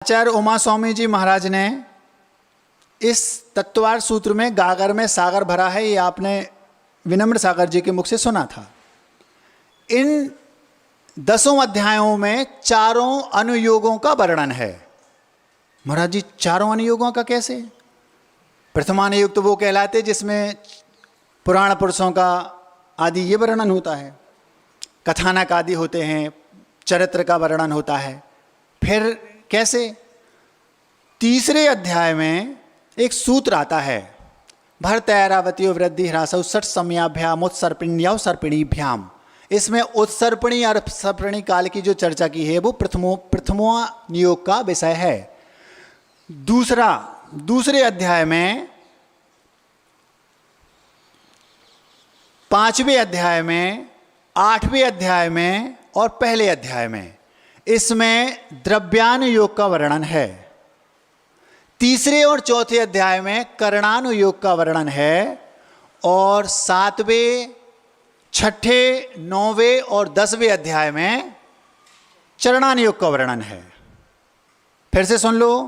आचार्य उमा स्वामी जी महाराज ने इस तत्वार सूत्र में गागर में सागर भरा है, ये आपने विनम्र सागर जी के मुख से सुना था। इन 10 अध्यायों में चारों अनुयोगों का वर्णन है। महाराज जी, चारों अनुयोगों का कैसे? प्रथमानुयोग तो वो कहलाते जिसमें पुराण पुरुषों का आदि ये वर्णन होता है, कथानक आदि होते हैं, चरित्र का वर्णन होता है। फिर कैसे? तीसरे अध्याय में एक सूत्र आता है, भरत ऐरावतीयो वृद्धि ह्रासौ षट समयाभ्याम उत्सर्पिण्यौ सर्पिणीभ्याम। इसमें उत्सर्पणी और सर्पिणी काल की जो चर्चा की है वो प्रथमो नियोग का विषय है। दूसरे अध्याय में, 5वें अध्याय में, 8वें अध्याय में और पहले अध्याय में इसमें द्रव्यानुयोग का वर्णन है। तीसरे और चौथे अध्याय में करणानुयोग का वर्णन है और 7वें, 6ठे, 9वें और 10वें अध्याय में चरणानुयोग का वर्णन है। फिर से सुन लो,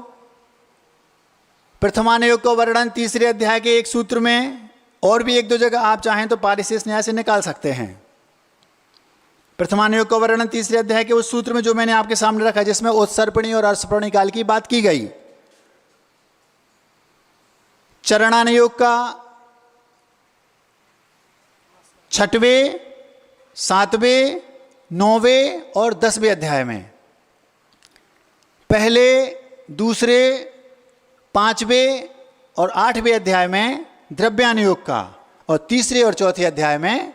प्रथमानुयोग का वर्णन तीसरे अध्याय के एक सूत्र में, और भी एक दो जगह आप चाहें तो पारिशेष न्याय से निकाल सकते हैं। प्रथमानुयोग का वर्णन तीसरे अध्याय के उस सूत्र में जो मैंने आपके सामने रखा, जिसमें उत्सर्पणी और अर्सपर्णी काल की बात की गई। चरणानुयोग का 6वें, 7वें, 9वें और 10वें अध्याय में, पहले, दूसरे, 5वें और 8वें अध्याय में द्रव्यानुयोग का, और तीसरे और चौथे अध्याय में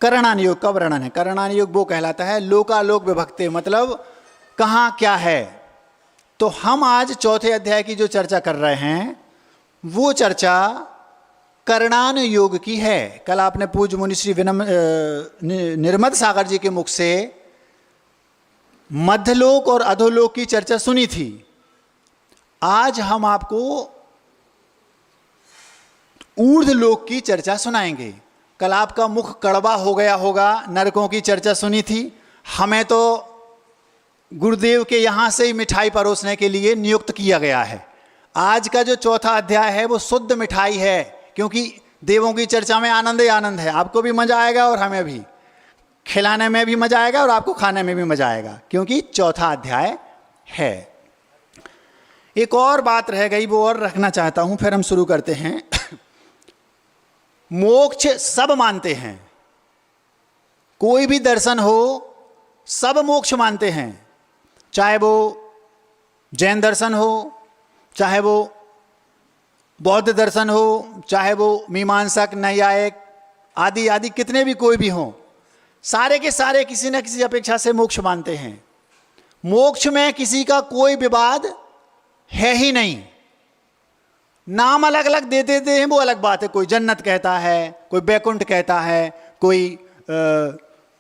करणानुयोग का वर्णन है। करणानुयोग वो कहलाता है लोकालोक विभक्ते, मतलब कहाँ क्या है। तो हम आज चौथे अध्याय की जो चर्चा कर रहे हैं वो चर्चा करणानुयोग की है। कल आपने पूज्य मुनि श्री निर्मद सागर जी के मुख से मध्यलोक और अधोलोक की चर्चा सुनी थी। आज हम आपको ऊर्ध्वलोक की चर्चा सुनाएंगे। कल आपका मुख कड़वा हो गया होगा, नरकों की चर्चा सुनी थी। हमें तो गुरुदेव के यहाँ से ही मिठाई परोसने के लिए नियुक्त किया गया है। आज का जो चौथा अध्याय है वो शुद्ध मिठाई है, क्योंकि देवों की चर्चा में आनंद ही आनंद है। आपको भी मजा आएगा और हमें भी, खिलाने में भी मजा आएगा और आपको खाने में भी मजा आएगा, क्योंकि चौथा अध्याय है। एक और बात रह गई, वो और रखना चाहता हूं, फिर हम शुरू करते हैं। मोक्ष सब मानते हैं, कोई भी दर्शन हो सब मोक्ष मानते हैं, चाहे वो जैन दर्शन हो, चाहे वो बौद्ध दर्शन हो, चाहे वो मीमांसक, नैयायिक आदि आदि कितने भी कोई भी हों, सारे के सारे किसी न किसी अपेक्षा से मोक्ष मानते हैं। मोक्ष में किसी का कोई विवाद है ही नहीं। नाम अलग अलग दे देते हैं, वो अलग बात है। कोई जन्नत कहता है, कोई बैकुंठ कहता है, कोई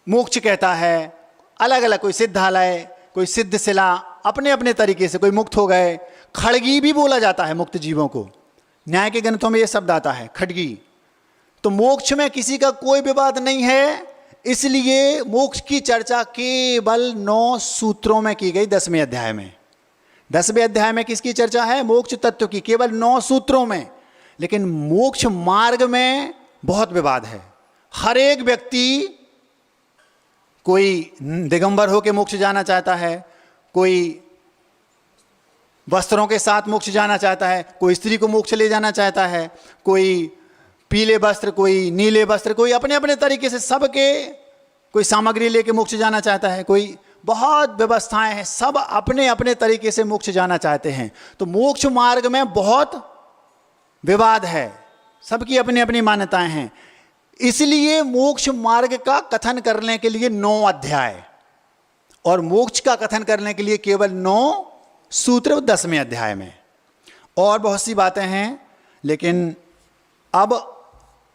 मोक्ष कहता है, अलग अलग, कोई सिद्धालय, कोई सिद्ध शिला, अपने अपने तरीके से। कोई मुक्त हो गए, खड़गी भी बोला जाता है मुक्त जीवों को, न्याय के ग्रंथों में ये शब्द आता है, खड़गी। तो मोक्ष में किसी का कोई विवाद नहीं है, इसलिए मोक्ष की चर्चा केवल 9 सूत्रों में की गई। 10वें अध्याय में, 10वें अध्याय में किसकी चर्चा है? मोक्ष तत्व की, केवल 9 सूत्रों में। लेकिन मोक्ष मार्ग में बहुत विवाद है। हर एक व्यक्ति, कोई दिगंबर होकर मोक्ष जाना चाहता है, कोई वस्त्रों के साथ मोक्ष जाना चाहता है, कोई स्त्री को मोक्ष ले जाना चाहता है, कोई पीले वस्त्र, कोई नीले वस्त्र, कोई अपने अपने तरीके से, सबके कोई सामग्री लेके मोक्ष जाना चाहता है, कोई, बहुत व्यवस्थाएं हैं, सब अपने अपने तरीके से मोक्ष जाना चाहते हैं। तो मोक्ष मार्ग में बहुत विवाद है, सबकी अपनी अपनी मान्यताएं हैं। इसलिए मोक्ष मार्ग का कथन करने के लिए 9 अध्याय, और मोक्ष का कथन करने के लिए केवल 9 सूत्र 10वें अध्याय में। और बहुत सी बातें हैं, लेकिन अब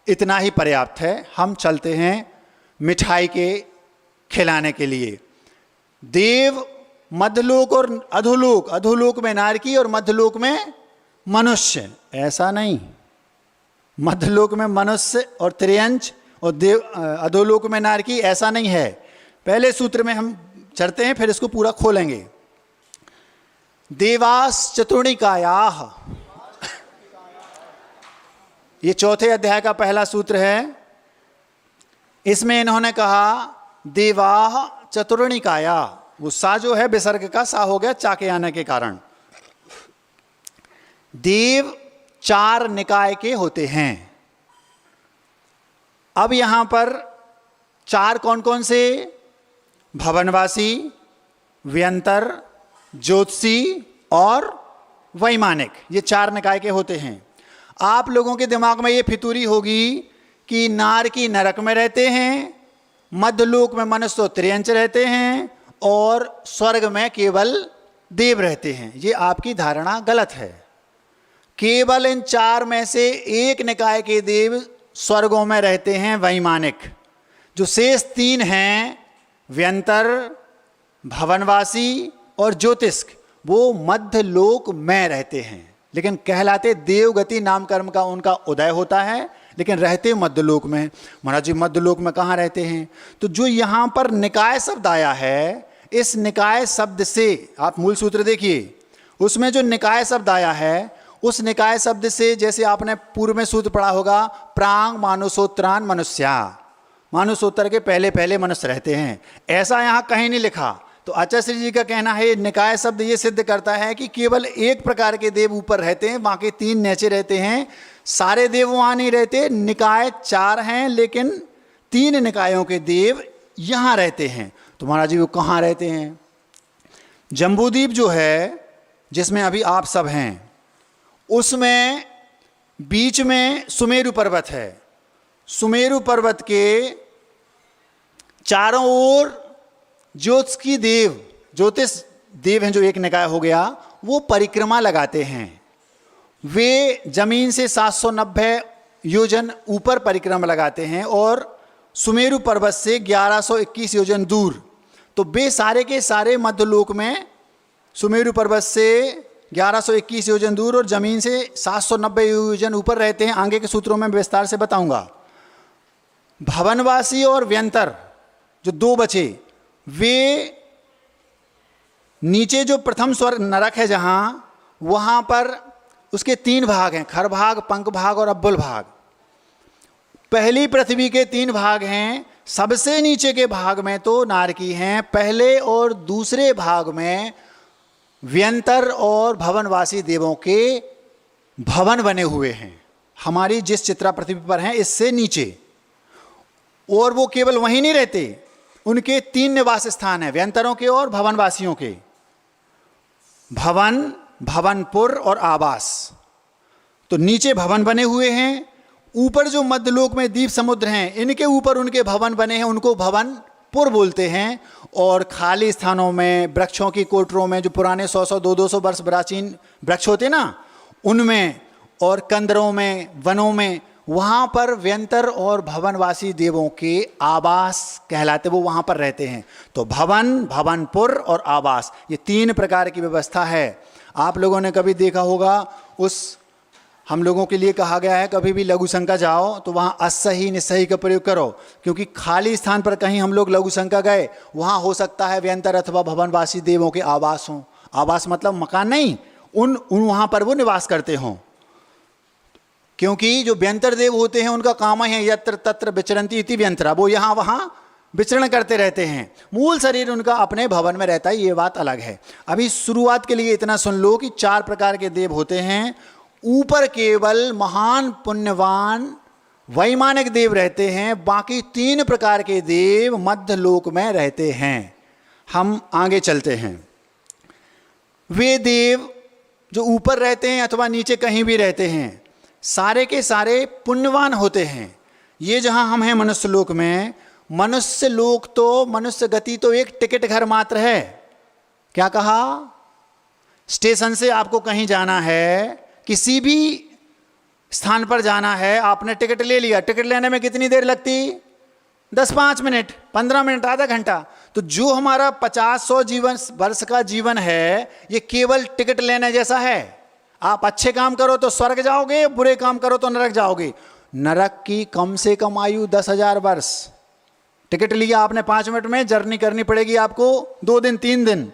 इतना ही पर्याप्त है। हम चलते हैं मिठाई के खिलाने के लिए। देव, मध्यलोक और अधोलोक, अधोलोक में नारकी और मध्यलोक में मनुष्य, ऐसा नहीं। मध्यलोक में मनुष्य और त्रियंच, और देव अधोलोक में नारकी, ऐसा नहीं है। पहले सूत्र में हम चढ़ते हैं, फिर इसको पूरा खोलेंगे। देवास चतुर्णिकायाः, ये चौथे अध्याय का पहला सूत्र है। इसमें इन्होंने कहा देवाः चतुर्णिकाया, वो सा जो है विसर्ग का सा हो गया चा के आने के कारण। देव 4 निकाय के होते हैं। अब यहां पर 4 कौन कौन से? भवनवासी, व्यंतर, ज्योतिषी और वैमानिक, ये 4 निकाय के होते हैं। आप लोगों के दिमाग में ये फितूरी होगी कि नारकी नरक में रहते हैं, मध्यलोक में मनुष्य त्रियंच रहते हैं और स्वर्ग में केवल देव रहते हैं। ये आपकी धारणा गलत है। केवल इन 4 में से एक निकाय के देव स्वर्गों में रहते हैं, वैमानिक। जो शेष 3 हैं, व्यंतर, भवनवासी और ज्योतिष्क, वो मध्यलोक में रहते हैं, लेकिन कहलाते देवगति नाम कर्म का उनका उदय होता है, लेकिन रहते मध्यलोक में। महाराज जी मध्यलोक में कहाँ रहते हैं? तो जो यहाँ पर निकाय शब्द आया है, इस निकाय शब्द से आप मूल सूत्र देखिए, उसमें जो निकाय शब्द आया है, उस निकाय शब्द से, जैसे आपने पूर्व में सूत्र पढ़ा होगा, प्रांग मानुषोत्रान मनुष्या, मानुषोत्तर के पहले पहले मनुष्य रहते हैं, ऐसा यहाँ कहीं नहीं लिखा। तो आचार्य जी का कहना है निकाय शब्द ये सिद्ध करता है कि केवल एक प्रकार के देव ऊपर रहते हैं, बाकी 3 नीचे रहते हैं। सारे देव वहाँ नहीं रहते। निकाय 4 हैं, लेकिन 3 निकायों के देव यहाँ रहते हैं। तो महाराज जी वो कहाँ रहते हैं? जम्बूद्वीप जो है, जिसमें अभी आप सब हैं, उसमें बीच में सुमेरु पर्वत है। सुमेरु पर्वत के चारों ओर ज्योतिष देव हैं, जो एक निकाय हो गया, वो परिक्रमा लगाते हैं। वे जमीन से 790 योजन ऊपर परिक्रमा लगाते हैं और सुमेरु पर्वत से 1121 योजन दूर। तो वे सारे के सारे मध्यलोक में सुमेरु पर्वत से 1121 योजन दूर और जमीन से 790 योजन ऊपर रहते हैं। आगे के सूत्रों में विस्तार से बताऊंगा। भवनवासी और व्यंतर जो 2 बचे, वे नीचे जो प्रथम स्वर्ग नरक है जहां, वहां पर उसके 3 भाग हैं, खर भाग, पंख भाग और अब्बुल भाग। पहली पृथ्वी के 3 भाग हैं। सबसे नीचे के भाग में तो नारकी हैं, पहले और दूसरे भाग में व्यंतर और भवनवासी देवों के भवन बने हुए हैं, हमारी जिस चित्रा पृथ्वी पर हैं इससे नीचे। और वो केवल वहीं नहीं रहते, उनके 3 निवास स्थान हैं, व्यंतरों के और भवनवासियों के। भवन, भवनपुर और आवास। तो नीचे भवन बने हुए हैं, ऊपर जो मध्यलोक में द्वीप समुद्र हैं, इनके ऊपर उनके भवन बने हैं, उनको भवनपुर बोलते हैं। और खाली स्थानों में, वृक्षों की कोटरों में, जो पुराने 100-100, 200-200 वर्ष प्राचीन वृक्ष होते ना, उनमें और कंदरों में, वनों में, वहाँ पर व्यंतर और भवनवासी देवों के आवास कहलाते, वो वहाँ पर रहते हैं। तो भवन, भवनपुर और आवास, ये 3 प्रकार की व्यवस्था है। आप लोगों ने कभी देखा होगा, उस हम लोगों के लिए कहा गया है कभी भी लघु शंका जाओ तो वहाँ असही निसही का प्रयोग करो, क्योंकि खाली स्थान पर कहीं हम लोग लघु शंका गए, वहाँ हो सकता है व्यंतर अथवा भवनवासी देवों के आवास हों। आवास मतलब मकान नहीं, उन वहाँ पर वो निवास करते हों। क्योंकि जो व्यंतर देव होते हैं उनका काम है यत्र तत्र विचरंती इति व्यंतरा, वो यहाँ वहाँ विचरण करते रहते हैं। मूल शरीर उनका अपने भवन में रहता है, ये बात अलग है। अभी शुरुआत के लिए इतना सुन लो कि 4 प्रकार के देव होते हैं। ऊपर केवल महान पुण्यवान वैमानिक देव रहते हैं, बाकी 3 प्रकार के देव मध्यलोक में रहते हैं। हम आगे चलते हैं। वे देव जो ऊपर रहते हैं अथवा नीचे कहीं भी रहते हैं, सारे के सारे पुण्यवान होते हैं। ये जहां हम हैं मनुष्य लोक में, मनुष्य लोक तो, मनुष्य गति तो एक टिकट घर मात्र है। क्या कहा? स्टेशन से आपको कहीं जाना है, किसी भी स्थान पर जाना है, आपने टिकट ले लिया, टिकट लेने में कितनी देर लगती? 10-5 मिनट, 15 मिनट, आधा घंटा। तो जो हमारा 50-100 वर्ष का जीवन है, ये केवल टिकट लेने जैसा है। आप अच्छे काम करो तो स्वर्ग जाओगे, बुरे काम करो तो नरक जाओगे। नरक की कम से कम आयु 10,000 वर्ष। टिकट लिया आपने 5 मिनट में, जर्नी करनी पड़ेगी आपको 2 दिन 3 दिन।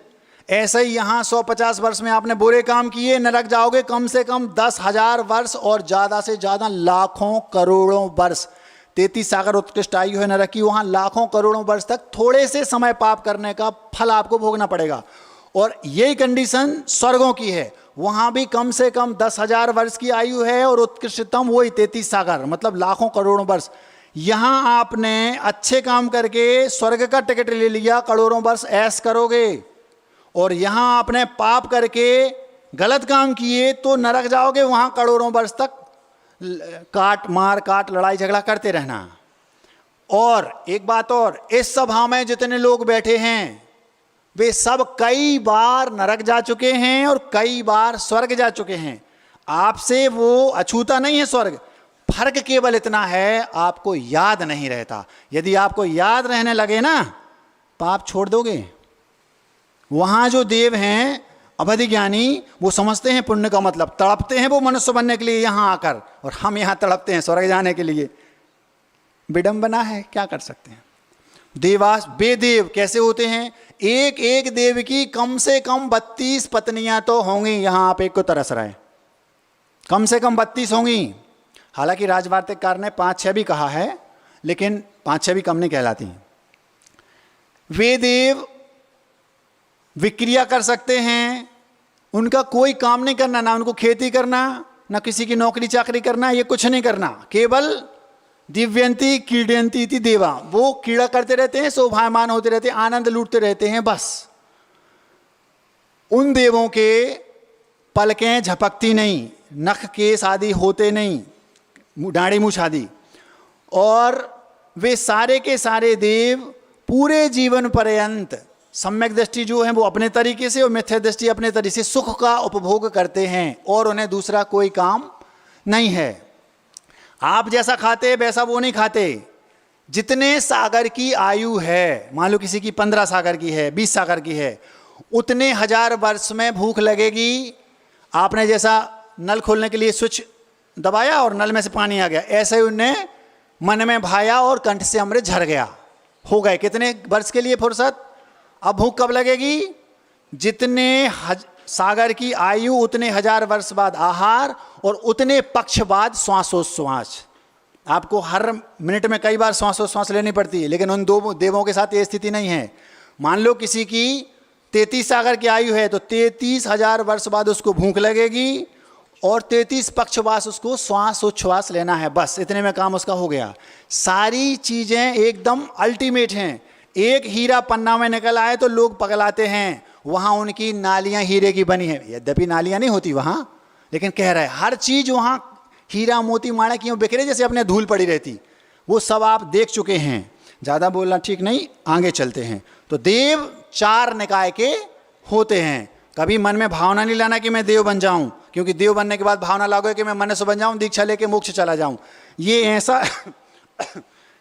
ऐसे ही यहाँ 150 वर्ष में आपने बुरे काम किए, नरक जाओगे कम से कम 10,000 वर्ष और ज़्यादा से ज़्यादा लाखों करोड़ों वर्ष। 33 सागर उत्कृष्ट आयु है नरक की, वहाँ लाखों करोड़ों वर्ष तक थोड़े से समय पाप करने का फल आपको भोगना पड़ेगा। और यही कंडीशन स्वर्गों की है, वहाँ भी कम से कम 10,000 वर्ष की आयु है और उत्कृष्टतम वही 33 सागर, मतलब लाखों करोड़ों वर्ष। यहाँ आपने अच्छे काम करके स्वर्ग का टिकट ले लिया, करोड़ों वर्ष ऐश करोगे, और यहाँ आपने पाप करके गलत काम किए तो नरक जाओगे, वहाँ करोड़ों वर्ष तक काट मार काट लड़ाई झगड़ा करते रहना। और एक बात और, इस सभा में जितने लोग बैठे हैं वे सब कई बार नरक जा चुके हैं और कई बार स्वर्ग जा चुके हैं। आपसे वो अछूता नहीं है स्वर्ग, फर्क केवल इतना है आपको याद नहीं रहता। यदि आपको याद रहने लगे ना, पाप छोड़ दोगे। वहाँ जो देव हैं अवधि ज्ञानी, वो समझते हैं पुण्य का मतलब, तड़पते हैं वो मनुष्य बनने के लिए यहाँ आकर, और हम यहाँ तड़पते हैं स्वर्ग जाने के लिए। विडंबना है, क्या कर सकते हैं। देवास बेदेव कैसे होते हैं, एक एक देव की कम से कम 32 पत्नियां तो होंगी। यहाँ आप एक को तरस रहे, कम से कम 32 होंगी। हालांकि राजवार्तिककार ने 5-6 भी कहा है, लेकिन 5-6 भी कम नहीं कहलाती। वे देव विक्रिया कर सकते हैं, उनका कोई काम नहीं करना, ना उनको खेती करना, ना किसी की नौकरी चाकरी करना, ये कुछ नहीं करना। केवल दिव्यंती क्रीडयंती थी देवा, वो कीड़ा करते रहते हैं, शोभायमान होते रहते हैं, आनंद लूटते रहते हैं बस। उन देवों के पलकें झपकती नहीं, नख केस आदि होते नहीं, दाढ़ी मूछ आदि, और वे सारे के सारे देव पूरे जीवन पर्यंत सम्यक दृष्टि जो है वो अपने तरीके से और मिथ्या दृष्टि अपने तरीके से सुख का उपभोग करते हैं, और उन्हें दूसरा कोई काम नहीं है। आप जैसा खाते वैसा वो नहीं खाते। जितने सागर की आयु है, मान लो किसी की 15 सागर की है, 20 सागर की है, उतने 1000 वर्ष में भूख लगेगी। आपने जैसा नल खोलने के लिए स्विच दबाया और नल में से पानी आ गया, ऐसे ही उनने मन में भाया और कंठ से अमृत झर गया। हो गए कितने वर्ष के लिए फुर्सत। अब भूख कब लगेगी, जितने सागर की आयु उतने 1000 वर्ष बाद आहार, और उतने पक्ष बाद श्वासोश्वास। आपको हर मिनट में कई बार श्वासोश्वास लेनी पड़ती है, लेकिन उन दो देवों के साथ ये स्थिति नहीं है। मान लो किसी की 33 सागर की आयु है, तो 33,000 वर्ष बाद उसको भूख लगेगी, और 33 पक्षवास उसको श्वासोच्छ्वास लेना है, बस इतने में काम उसका हो गया। सारी चीज़ें एकदम अल्टीमेट हैं। एक हीरा पन्ना में निकल आए तो लोग पगलाते हैं, वहाँ उनकी नालियाँ हीरे की बनी है, यद्यपि नालियाँ नहीं होती वहाँ, लेकिन कह रहे हैं हर चीज़ वहाँ हीरा मोती माणिक क्यों बिखरे जैसे अपने धूल पड़ी रहती। वो सब आप देख चुके हैं, ज़्यादा बोलना ठीक नहीं, आगे चलते हैं। तो देव 4 निकाय के होते हैं। कभी मन में भावना नहीं लाना कि मैं देव बन जाऊं, क्योंकि देव बनने के बाद भावना लागोगे कि मैं मनुष्य बन जाऊं, दीक्षा लेके मोक्ष चला जाऊं। ये ऐसा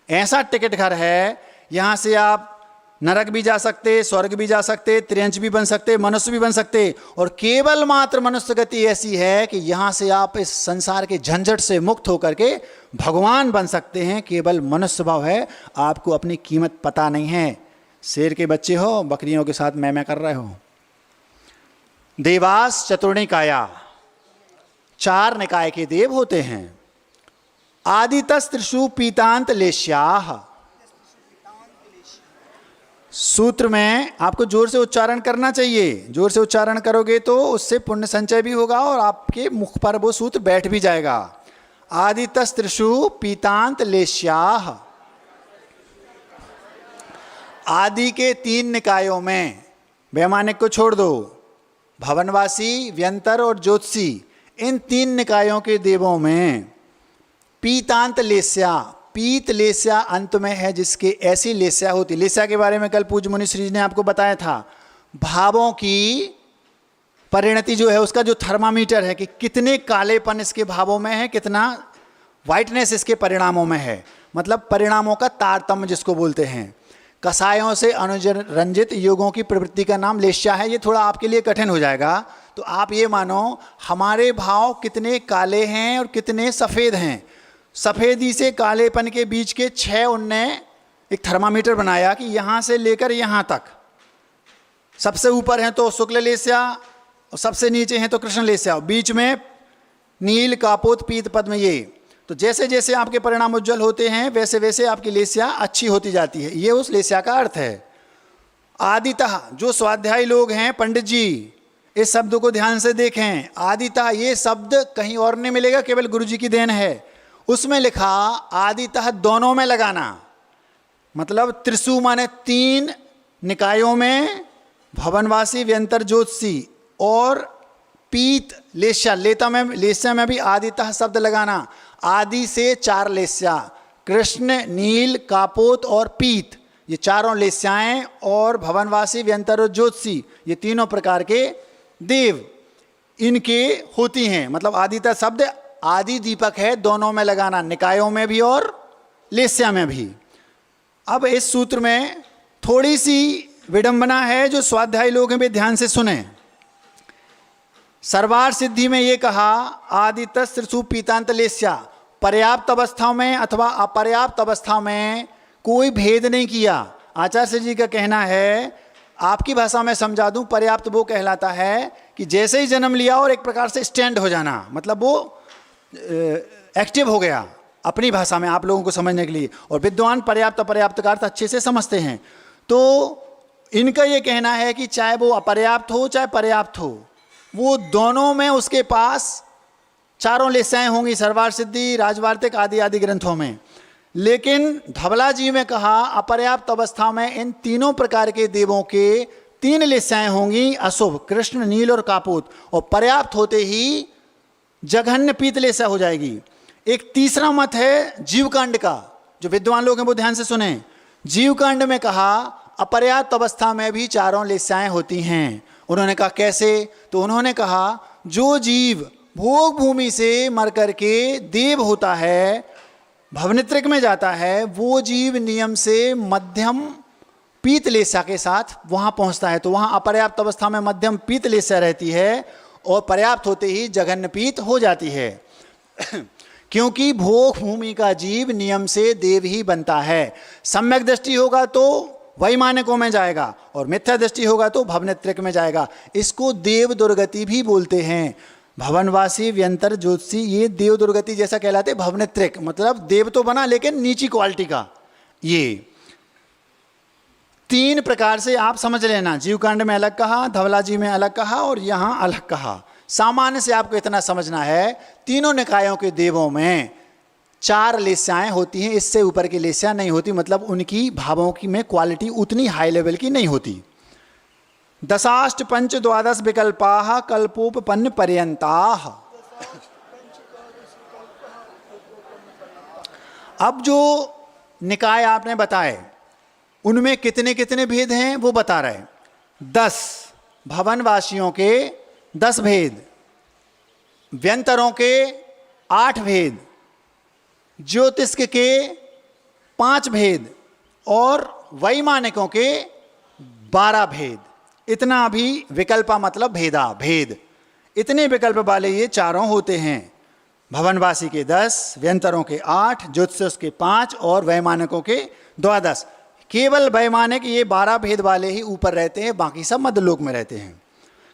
ऐसा टिकट घर है, यहाँ से आप नरक भी जा सकते, स्वर्ग भी जा सकते, त्रियंच भी बन सकते, मनुष्य भी बन सकते। और केवल मात्र मनुष्य गति ऐसी है कि यहाँ से आप इस संसार के झंझट से मुक्त होकर के भगवान बन सकते हैं। केवल मनुष्य भाव है, आपको अपनी कीमत पता नहीं है। शेर के बच्चे हो, बकरियों के साथ मैं कर रहे हो। देवास चतुर्निकाया, 4 निकाय के देव होते हैं। आदितस त्रिषु पीतांत लेश्याः। सूत्र में आपको जोर से उच्चारण करना चाहिए, जोर से उच्चारण करोगे तो उससे पुण्य संचय भी होगा और आपके मुख पर वो सूत्र बैठ भी जाएगा। आदितस त्रिषु पीतांत लेश्याः। आदि के 3 निकायों में, वैमानिक को छोड़ दो, भवनवासी, व्यंतर और ज्योतिषी, इन 3 निकायों के देवों में पीतांत लेस्या, पीत लेस्या अंत में है, जिसके ऐसी लेस्या होती। लेस्या के बारे में कल पूज्य मुनि श्री ने आपको बताया था। भावों की परिणति जो है, उसका जो थर्मामीटर है कि कितने कालेपन इसके भावों में है, कितना वाइटनेस इसके परिणामों में है, मतलब परिणामों का तारतम्य जिसको बोलते हैं। कसायों से अनुरंजित योगों की प्रवृत्ति का नाम लेस्या है। ये थोड़ा आपके लिए कठिन हो जाएगा, तो आप ये मानो हमारे भाव कितने काले हैं और कितने सफ़ेद हैं। सफ़ेदी से कालेपन के बीच के 6 उनने एक थर्मामीटर बनाया कि यहाँ से लेकर यहाँ तक सबसे ऊपर हैं तो शुक्ल लेस्या और सबसे नीचे हैं तो कृष्ण लेस्या, बीच में नील कापोत पीत पद्म। ये तो जैसे जैसे आपके परिणाम उज्जवल होते हैं वैसे वैसे आपकी लेस्या अच्छी होती जाती है। ये उस लेस्या का अर्थ है। आदितः, जो स्वाध्यायी लोग हैं, पंडित जी इस शब्द को ध्यान से देखें। आदितः ये शब्द कहीं और नहीं मिलेगा, केवल गुरु जी की देन है। उसमें लिखा आदितः दोनों में लगाना, मतलब त्रिशु माने 3 निकायों में, भवनवासी व्यंतर ज्योतिषी और पीत लेस्या, लेस्या में भी आदितः शब्द लगाना। आदि से 4 लेस्या, कृष्ण, नील, कापोत और पीत, ये चारों लेस्याएं, और भवनवासी व्यंतर और ज्योतिषी, ये तीनों प्रकार के देव इनके होती हैं। मतलब आदितः शब्द आदि दीपक है, दोनों में लगाना, निकायों में भी और लेस्या में भी। अब इस सूत्र में थोड़ी सी विडंबना है, जो स्वाध्यायी लोग हैं वे ध्यान से सुने। सर्वार सिद्धि में ये कहा आदित्य त्रिशु पीतांत लेस्या, पर्याप्त अवस्था में अथवा अपर्याप्त अवस्था में कोई भेद नहीं किया। आचार्य जी का कहना है, आपकी भाषा में समझा दूं, पर्याप्त वो कहलाता है कि जैसे ही जन्म लिया और एक प्रकार से स्टैंड हो जाना, मतलब वो एक्टिव हो गया, अपनी भाषा में आप लोगों को समझने के लिए। और विद्वान पर्याप्त अपर्याप्त का अर्थ अच्छे से समझते हैं। तो इनका ये कहना है कि चाहे वो अपर्याप्त हो चाहे पर्याप्त हो, वो दोनों में उसके पास चारों लेस्याएं होंगी, सर्वार सिद्धि, राजवार्तिक आदि आदि ग्रंथों में। लेकिन धवला जी में कहा अपर्याप्त अवस्था में इन तीनों प्रकार के देवों के 3 लेस्याएं होंगी, अशुभ, कृष्ण, नील और कापोत, और पर्याप्त होते ही जघन्य पीत लेस्या हो जाएगी। एक तीसरा मत है जीवकांड का, जो विद्वान लोग हैं वो ध्यान से सुने। जीवकांड में कहा अपर्याप्त अवस्था में भी चारों लेस्याएं होती हैं। उन्होंने कहा कैसे? तो उन्होंने कहा जो जीव भोग भूमि से मर करके देव होता है, भवनित्रिक में जाता है, वो जीव नियम से मध्यम पीत लेस्या के साथ वहां पहुंचता है। तो वहां अपर्याप्त अवस्था में मध्यम पीत लेस्या रहती है और पर्याप्त होते ही जघन्य पीत हो जाती है। क्योंकि भोग भूमि का जीव नियम से देव ही बनता है। सम्यक दृष्टि होगा तो वैमानिकों में जाएगा और मिथ्या दृष्टि होगा तो भवनित्रिक में जाएगा। इसको देव दुर्गति भी बोलते हैं। भवनवासी व्यंतर ज्योतिषी ये देव दुर्गति जैसा कहलाते, भवनित्रिक मतलब देव तो बना लेकिन नीची क्वालिटी का। ये 3 प्रकार से आप समझ लेना। जीवकांड में अलग कहा, धवला जी में अलग कहा और यहां अलग कहा। सामान्य से आपको इतना समझना है, तीनों निकायों के देवों में 4 लेस्याएं होती हैं, इससे ऊपर की लेस्या नहीं होती। मतलब उनकी भावों की में क्वालिटी उतनी हाई लेवल की नहीं होती। दशाष्ट पंच द्वादश विकल्पाः कल्पोपपन्न पर्यंताः। अब जो निकाय आपने बताए उनमें कितने कितने भेद हैं वो बता रहे। 10 भवनवासियों के 10 भेद, व्यंतरों के 8 भेद, ज्योतिष्क के 5 भेद और वैमानिकों के 12 भेद। इतना अभी विकल्पा मतलब भेदा, भेद। इतने विकल्प वाले ये चारों होते हैं। भवनवासी के 10, व्यंतरों के 8, ज्योतिष के 5 और वैमानिकों के 12। केवल वैमानिक ये 12 भेद वाले ही ऊपर रहते हैं, बाकी सब मध्यलोक में रहते हैं।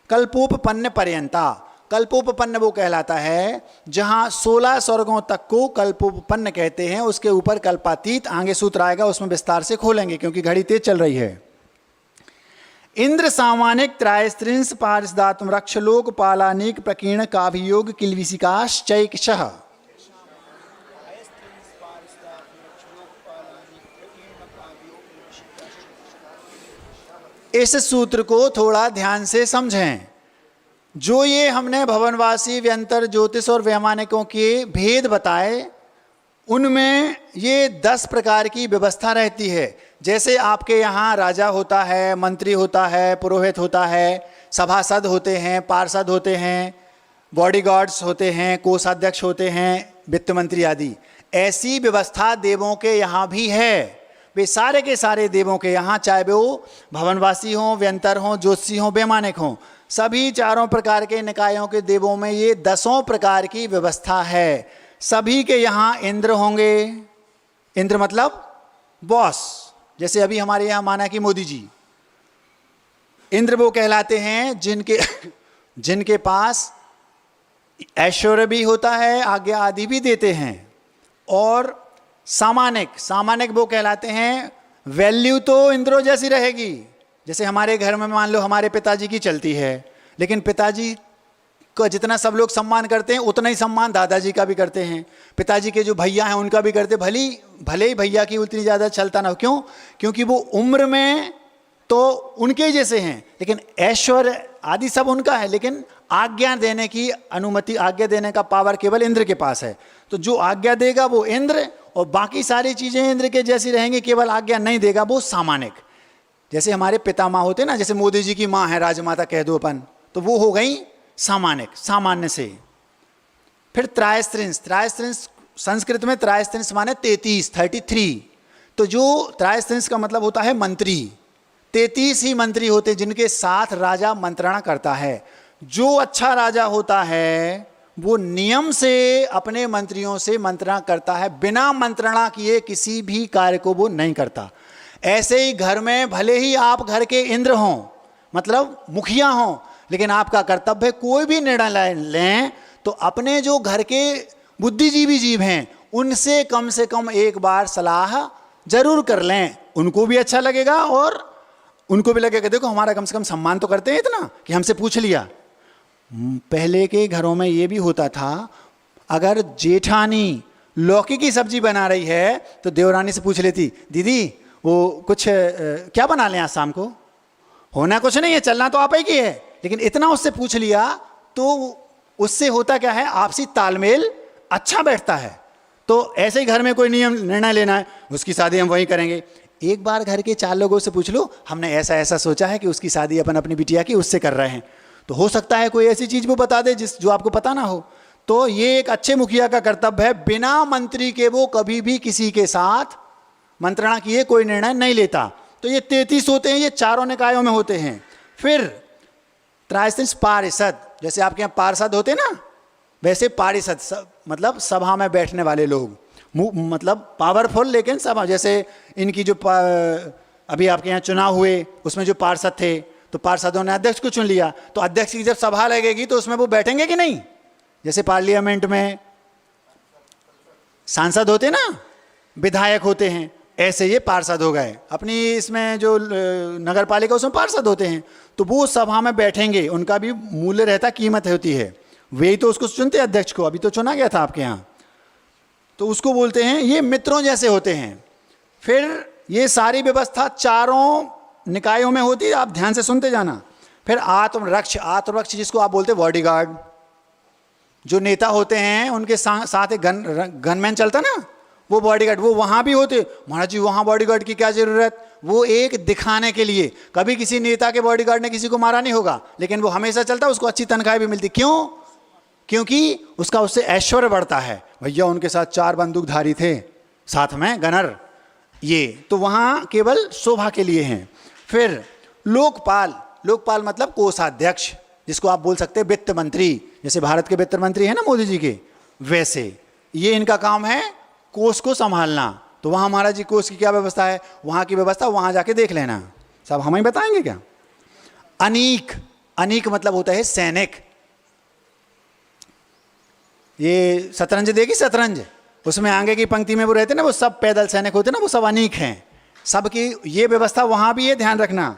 कल्पोपपन्न पर्यंता, कल्पोपपन्न वो कहलाता है जहां 16 स्वर्गों तक को कल्पोपपन्न कहते हैं। उसके ऊपर कल्पातीत, आगे सूत्र आएगा उसमें विस्तार से खोलेंगे क्योंकि घड़ी तेज चल रही है। इंद्र सामानिक त्रायस्त्रिंश पारिषदात्म रक्षलोक पालानीक प्रकीर्ण काभियोग किलविशिकाश्चैकशः। इस सूत्र को थोड़ा ध्यान से समझें। जो ये हमने भवनवासी, व्यंतर, ज्योतिष और वैमानिकों के भेद बताए, उनमें ये 10 प्रकार की व्यवस्था रहती है। जैसे आपके यहाँ राजा होता है, मंत्री होता है, पुरोहित होता है, सभासद होते हैं, पार्षद होते हैं, बॉडीगार्ड्स होते हैं, कोषाध्यक्ष होते हैं, वित्त मंत्री आदि। ऐसी व्यवस्था देवों के यहाँ भी है। वे सारे के सारे देवों के यहाँ, चाहे वो भवनवासी हों, व्यंतर हों, ज्योतिषी हों, वैमानिक हों, सभी चारों प्रकार के निकायों के देवों में ये 10 प्रकार की व्यवस्था है। सभी के यहाँ इंद्र होंगे। इंद्र मतलब बॉस। जैसे अभी हमारे यहाँ माना कि मोदी जी, इंद्र वो कहलाते हैं जिनके पास ऐश्वर्य भी होता है, आज्ञा आदि भी देते हैं। और सामानिक वो कहलाते हैं, वैल्यू तो इंद्रों जैसी रहेगी। जैसे हमारे घर में मान लो हमारे पिताजी की चलती है, लेकिन पिताजी का जितना सब लोग सम्मान करते हैं उतना ही सम्मान दादाजी का भी करते हैं, पिताजी के जो भैया हैं उनका भी करते, भले ही भैया की उतनी ज़्यादा चलता ना हो। क्यों? क्योंकि वो उम्र में तो उनके जैसे हैं, लेकिन ऐश्वर्य आदि सब उनका है, लेकिन आज्ञा देने की अनुमति, आज्ञा देने का पावर केवल इंद्र के पास है। तो जो आज्ञा देगा वो इंद्र, और बाकी सारी चीज़ें इंद्र के जैसी रहेंगी, केवल आज्ञा नहीं देगा वो सामानिक। जैसे हमारे पितामह होते ना, जैसे मोदी जी की माँ है राजमाता कह दो अपन, तो वो हो गई सामानिक, सामान्य से। फिर त्रायस्त्रिंस संस्कृत में त्रायस्त्रिंस माने 33। तो जो त्रायस्त्रिंस का मतलब होता है मंत्री, 33 ही मंत्री होते जिनके साथ राजा मंत्रणा करता है। जो अच्छा राजा होता है वो नियम से अपने मंत्रियों से मंत्रणा करता है, बिना मंत्रणा किए किसी भी कार्य को वो नहीं करता। ऐसे ही घर में भले ही आप घर के इंद्र हों, मतलब मुखिया हों, लेकिन आपका कर्तव्य है कोई भी निर्णय लें तो अपने जो घर के बुद्धिजीवी जीव हैं उनसे कम से कम एक बार सलाह जरूर कर लें। उनको भी अच्छा लगेगा और उनको भी लगेगा देखो हमारा कम से कम सम्मान तो करते हैं इतना कि हमसे पूछ लिया। पहले के घरों में ये भी होता था, अगर जेठानी लौकी की सब्जी बना रही है तो देवरानी से पूछ लेती, दीदी वो कुछ क्या बना लें आज शाम को? होना कुछ नहीं है, चलना तो आप ही की है, लेकिन इतना उससे पूछ लिया तो उससे होता क्या है, आपसी तालमेल अच्छा बैठता है। तो ऐसे ही घर में कोई नियम निर्णय लेना है, उसकी शादी हम वही करेंगे। एक बार घर के 4 लोगों से पूछ लो, हमने ऐसा ऐसा सोचा है कि उसकी शादी अपन अपनी बिटिया की उससे कर रहे हैं, तो हो सकता है कोई ऐसी चीज़ वो बता दे जो आपको पता ना हो। तो ये एक अच्छे मुखिया का कर्तव्य है, बिना मंत्री के वो कभी भी किसी के साथ मंत्रणा किए कोई निर्णय नहीं लेता। तो ये 33 होते हैं, ये चारों निकायों में होते हैं। फिर त्रायस्त्रिंस पारिषद, जैसे आपके यहाँ पार्षद होते ना, वैसे पारिषद मतलब सभा में बैठने वाले लोग, मतलब पावरफुल, लेकिन सभा, जैसे इनकी जो अभी आपके यहाँ चुनाव हुए उसमें जो पार्षद थे, तो पार्षदों ने अध्यक्ष को चुन लिया, तो अध्यक्ष की जब सभा लगेगी तो उसमें वो बैठेंगे कि नहीं? जैसे पार्लियामेंट में सांसद होते ना, विधायक होते हैं, ऐसे ये पार्षद हो गए। अपनी इसमें जो नगर पालिका उसमें पार्षद होते हैं, तो वो सभा में बैठेंगे, उनका भी मूल्य रहता, कीमत होती है। वही तो उसको चुनते अध्यक्ष को, अभी तो चुना गया था आपके यहाँ, तो उसको बोलते हैं, ये मित्रों जैसे होते हैं। फिर ये सारी व्यवस्था चारों निकायों में होती है, आप ध्यान से सुनते जाना। फिर आत्मरक्ष जिसको आप बोलते बॉडीगार्ड, जो नेता होते हैं उनके साथ एक गनमैन चलता ना, वो बॉडीगार्ड, वो वहाँ भी होते। महाराज जी वहाँ बॉडीगार्ड की क्या ज़रूरत? वो एक दिखाने के लिए, कभी किसी नेता के बॉडीगार्ड ने किसी को मारा नहीं होगा, लेकिन वो हमेशा चलता, उसको अच्छी तनख्वाह भी मिलती। क्यों? क्योंकि उसका उससे ऐश्वर्य बढ़ता है। भैया उनके साथ 4 बंदूकधारी थे, साथ में गनर, ये तो वहाँ केवल शोभा के लिए हैं। फिर लोकपाल मतलब कोषाध्यक्ष, जिसको आप बोल सकते हैं वित्त मंत्री, जैसे भारत के वित्त मंत्री हैं ना मोदी जी के, वैसे ये इनका काम है कोष को संभालना। तो वहाँ महाराज जी कोष की क्या व्यवस्था है, वहाँ की व्यवस्था वहाँ जाके देख लेना, सब हम ही बताएंगे क्या। अनीक मतलब होता है सैनिक। ये शतरंज देखी, शतरंज, उसमें आगे की पंक्ति में वो रहते ना, वो सब पैदल सैनिक होते ना, वो सब अनीक हैं। सबकी ये व्यवस्था वहाँ भी है, ध्यान रखना।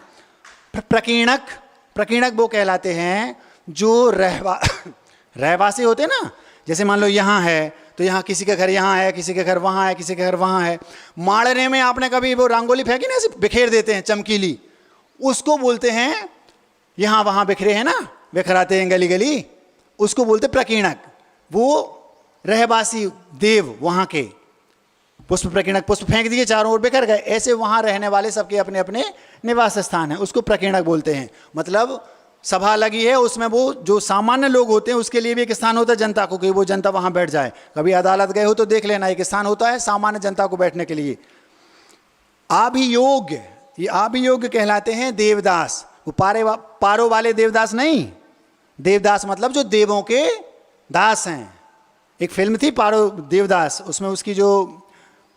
प्रकीणक वो कहलाते हैं जो रहवासी होते ना, जैसे मान लो यहाँ है तो यहाँ किसी का घर यहाँ है, किसी का घर वहाँ है, किसी का घर वहाँ है। माड़ने में आपने कभी वो रंगोली फेंकी ना, ऐसे बिखेर देते हैं चमकीली, उसको बोलते हैं, यहाँ वहाँ बिखरे हैं ना, बिखराते हैं गली गली, उसको बोलते प्रकीणक। वो रहवासी देव वहाँ के, पुष्प प्रकीणक, पुष्प फेंक दिए चारों ओर बिखर गए, ऐसे वहाँ रहने वाले सबके अपने अपने निवास स्थान है, उसको प्रकीणक बोलते हैं। मतलब सभा लगी है, उसमें वो जो सामान्य लोग होते हैं उसके लिए भी एक स्थान होता है जनता को, कि वो जनता वहाँ बैठ जाए। कभी अदालत गए हो तो देख लेना, एक स्थान होता है सामान्य जनता को बैठने के लिए। अभियोग्य, ये अभियोग्य कहलाते हैं देवदास। वो पारो वाले देवदास नहीं, देवदास मतलब जो देवों के दास हैं। एक फिल्म थी पारो देवदास, उसमें उसकी जो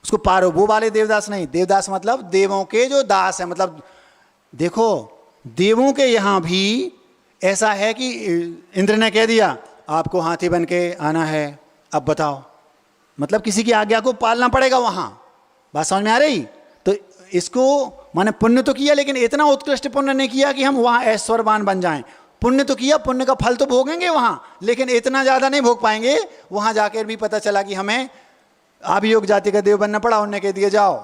उसको पारो, वो वाले देवदास नहीं, देवदास मतलब देवों के जो दास हैं। मतलब देखो देवों के यहाँ भी ऐसा है कि इंद्र ने कह दिया आपको हाथी बन के आना है, अब बताओ, मतलब किसी की आज्ञा को पालना पड़ेगा वहाँ। बात समझ में आ रही? तो इसको माने पुण्य तो किया, लेकिन इतना उत्कृष्ट पुण्य नहीं किया कि हम वहाँ ऐश्वर्यवान बन जाएं। पुण्य तो किया, पुण्य का फल तो भोगेंगे वहाँ, लेकिन इतना ज़्यादा नहीं भोग पाएंगे। वहाँ जाकर भी पता चला कि हमें अभियोग जाति का देव बनना पड़ा। उन्होंने कह दिया जाओ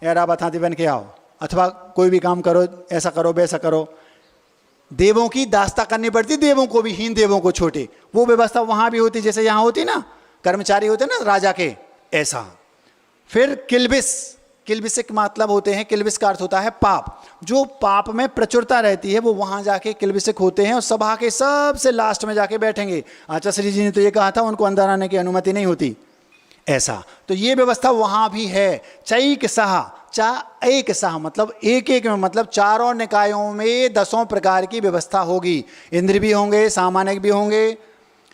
यार आप हाथी बन के आओ, अथवा कोई भी काम करो, ऐसा करो वैसा करो। देवों की दास्ता करनी पड़ती, देवों को भी, हीन देवों को छोटे। वो व्यवस्था वहाँ भी होती जैसे यहाँ होती ना, कर्मचारी होते ना राजा के, ऐसा। फिर किल्बिस, किल्बिस के मतलब होते हैं, किल्बिस का अर्थ होता है पाप। जो पाप में प्रचुरता रहती है वो वहाँ जाके किल्बिसिक होते हैं और सभा के सबसे लास्ट में जाके बैठेंगे। आचार्य जी ने तो ये कहा था उनको अंदर आने की अनुमति नहीं होती, ऐसा। तो ये व्यवस्था वहाँ भी है। चैक सहा, चा एक सहा मतलब एक एक में, मतलब चारों निकायों में 10 प्रकार की व्यवस्था होगी। इंद्र भी होंगे, सामानिक भी होंगे,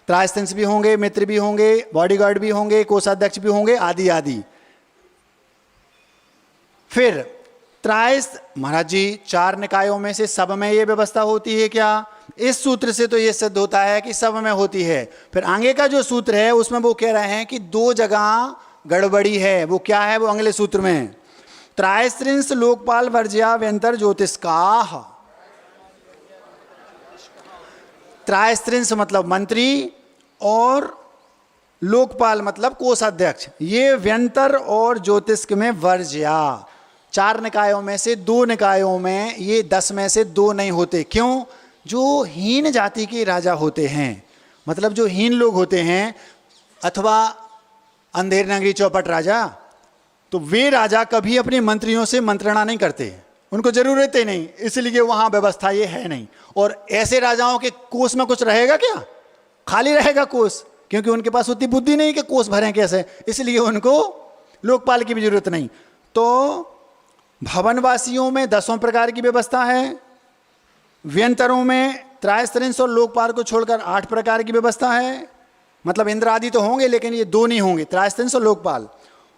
त्रायस्तिंस भी होंगे, मित्र भी होंगे, बॉडीगार्ड भी होंगे, कोषाध्यक्ष भी होंगे, आदि आदि। फिर त्रायस्थ महाराज जी 4 निकायों में से सब में ये व्यवस्था होती है क्या? इस सूत्र से तो ये सिद्ध होता है कि सब में होती है। फिर आगे का जो सूत्र है उसमें वो कह रहे हैं कि 2 जगह गड़बड़ी है। वो क्या है? वो अगले सूत्र में त्रायस्त्रिंस लोकपाल वर्ज्या व्यंतर ज्योतिष्काह। त्रायस्त्रिंस मतलब मंत्री और लोकपाल मतलब कोषाध्यक्ष, ये व्यंतर और ज्योतिष्क में वर्ज्या। 4 निकायों में से 2 निकायों में, ये 10 में से 2 नहीं होते। क्यों? जो हीन जाति के राजा होते हैं, मतलब जो हीन लोग होते हैं, अथवा अंधेर नगरी चौपट राजा, तो वे राजा कभी अपने मंत्रियों से मंत्रणा नहीं करते, उनको जरूरत ही नहीं, इसलिए वहाँ व्यवस्था ये है नहीं। और ऐसे राजाओं के कोष में कुछ रहेगा क्या? खाली रहेगा कोष, क्योंकि उनके पास उतनी बुद्धि नहीं कि कोष भरें कैसे, इसलिए उनको लोकपाल की भी जरूरत नहीं। तो भवनवासियों में 10 प्रकार की व्यवस्था है, व्यंतरों में त्रायस्त्रिंस और लोकपाल को छोड़कर 8 प्रकार की व्यवस्था है। मतलब इंद्र आदि तो होंगे लेकिन ये 2 नहीं होंगे, त्रायस्त्रिंस और लोकपाल।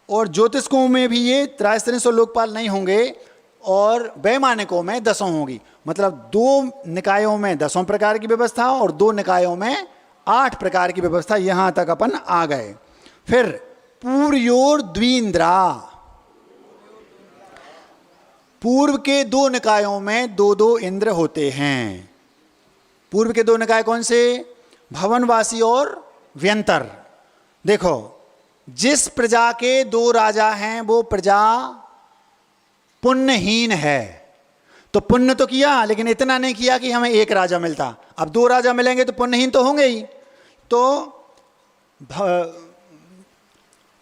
और ज्योतिष्कों में भी ये त्रायस्त्रिंस और लोकपाल नहीं होंगे, और वैमानिकों में 10 होंगी। मतलब 2 निकायों में 10 प्रकार की व्यवस्था और 2 निकायों में 8 प्रकार की व्यवस्था। यहाँ तक अपन आ गए। फिर पूर्योर द्विंद्रा, पूर्व के 2 निकायों में 2-2 इंद्र होते हैं। पूर्व के 2 निकाय कौन से? भवनवासी और व्यंतर। देखो, जिस प्रजा के 2 राजा हैं वो प्रजा पुण्यहीन है। तो पुण्य तो किया लेकिन इतना नहीं किया कि हमें 1 राजा मिलता। अब 2 राजा मिलेंगे तो पुण्यहीन तो होंगे ही। तो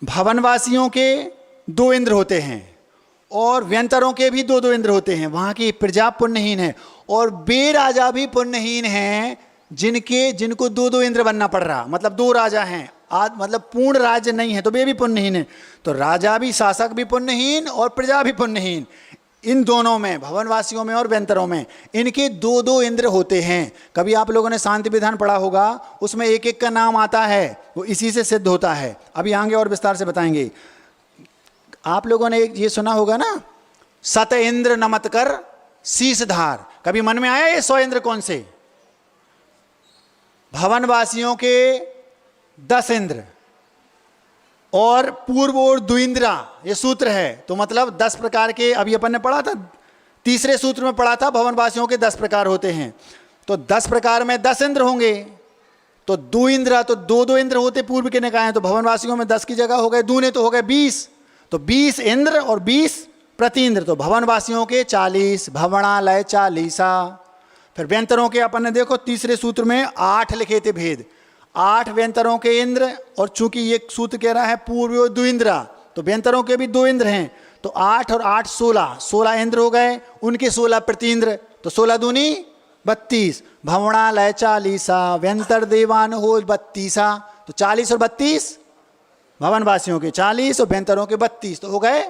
भवनवासियों के 2 इंद्र होते हैं और व्यंतरों के भी 2-2 इंद्र होते हैं। वहाँ की प्रजा पुण्यहीन है और वे राजा भी पुण्यहीन हैं जिनको 2-2 इंद्र बनना पड़ रहा। मतलब 2 राजा हैं, मतलब पूर्ण राज्य नहीं है, तो वे भी पुण्यहीन है। तो राजा भी, शासक भी पुण्यहीन और प्रजा भी पुण्यहीन। इन दोनों में, भवनवासियों में और व्यंतरों में, इनके 2-2 इंद्र होते हैं। कभी आप लोगों ने शांति विधान पढ़ा होगा, उसमें एक एक का नाम आता है, वो इसी से सिद्ध होता है। अभी आगे और विस्तार से बताएंगे। आप लोगों ने ये सुना होगा ना, सत इंद्र नमत कर शीशधार। कभी मन में आया ये 100 इंद्र कौन से? भवनवासियों के 10 इंद्र और पूर्व और द्विंद्रा, ये सूत्र है। तो मतलब 10 प्रकार के, अभी अपन ने पढ़ा था, तीसरे सूत्र में पढ़ा था, भवनवासियों के 10 प्रकार होते हैं। तो 10 प्रकार में 10 इंद्र होंगे। तो 2 इंद्र, तो 2-2 इंद्र होते पूर्व के निकाय। तो भवनवासियों में 10 की जगह हो गए, दूने तो हो गए 20। तो 20 इंद्र और 20 प्रतीन्द्र। तो भवनवासियों के 40, भवनालय 40। फिर व्यंतरों के अपन ने देखो तीसरे सूत्र में 8 लिखे थे भेद। 8 व्यंतरों के इंद्र, और चूंकि ये सूत्र कह रहा है पूर्व द्विंद्रा, तो व्यंतरों के भी 2 इंद्र हैं। तो 8 और 8 16 इंद्र हो गए, उनके 16 प्रतीन्द्र। तो 16 दूनी 32। भवनालय 40, व्यंतर देवान हो 32। तो 40 और 32 भवनवासियों के 40 और व्यंतरों के 32, तो हो गए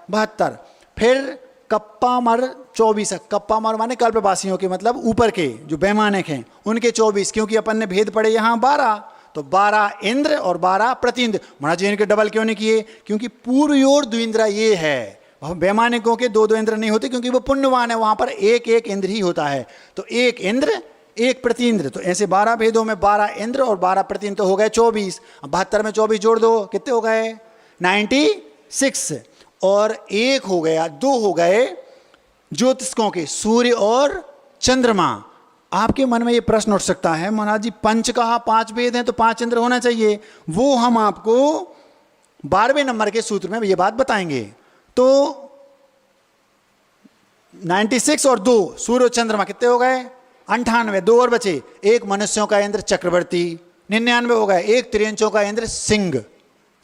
72। फिर कप्पा मर 24। कप्पा मर माने कल्पवासियों के, मतलब ऊपर के जो वैमानिक हैं उनके 24, क्योंकि अपन ने भेद पड़े यहाँ 12। तो 12 इंद्र और 12 प्रतीन्द्र। महाराज जी इनके डबल क्यों नहीं किए? क्योंकि पूर्व और द्विंद्रा ये है, वैमानिकों के दो दो इंद्र नहीं होते, क्योंकि वो पुण्यवान है, वहां पर एक एक इंद्र ही होता है। तो एक इंद्र एक प्रतिइंद्र, तो ऐसे 12 भेदों में 12 इंद्र और 12 प्रतिइंद्र, तो हो गए 24। 72 में 24 जोड़ दो, कितने हो गए? 96। और एक हो गया, 2 हो गए ज्योतिषकों के, सूर्य और चंद्रमा। आपके मन में ये प्रश्न उठ सकता है, महाराज जी पंच कहा, 5 वेद हैं तो 5 इंद्र होना चाहिए। वो हम आपको 12वें नंबर के सूत्र में ये बात बताएंगे। तो 96 और 2 सूर्य और चंद्रमा कितने हो गए? 98। 2 और बचे, एक मनुष्यों का इंद्र चक्रवर्ती, 99 हो गए। एक त्रियंचों का इंद्र सिंह,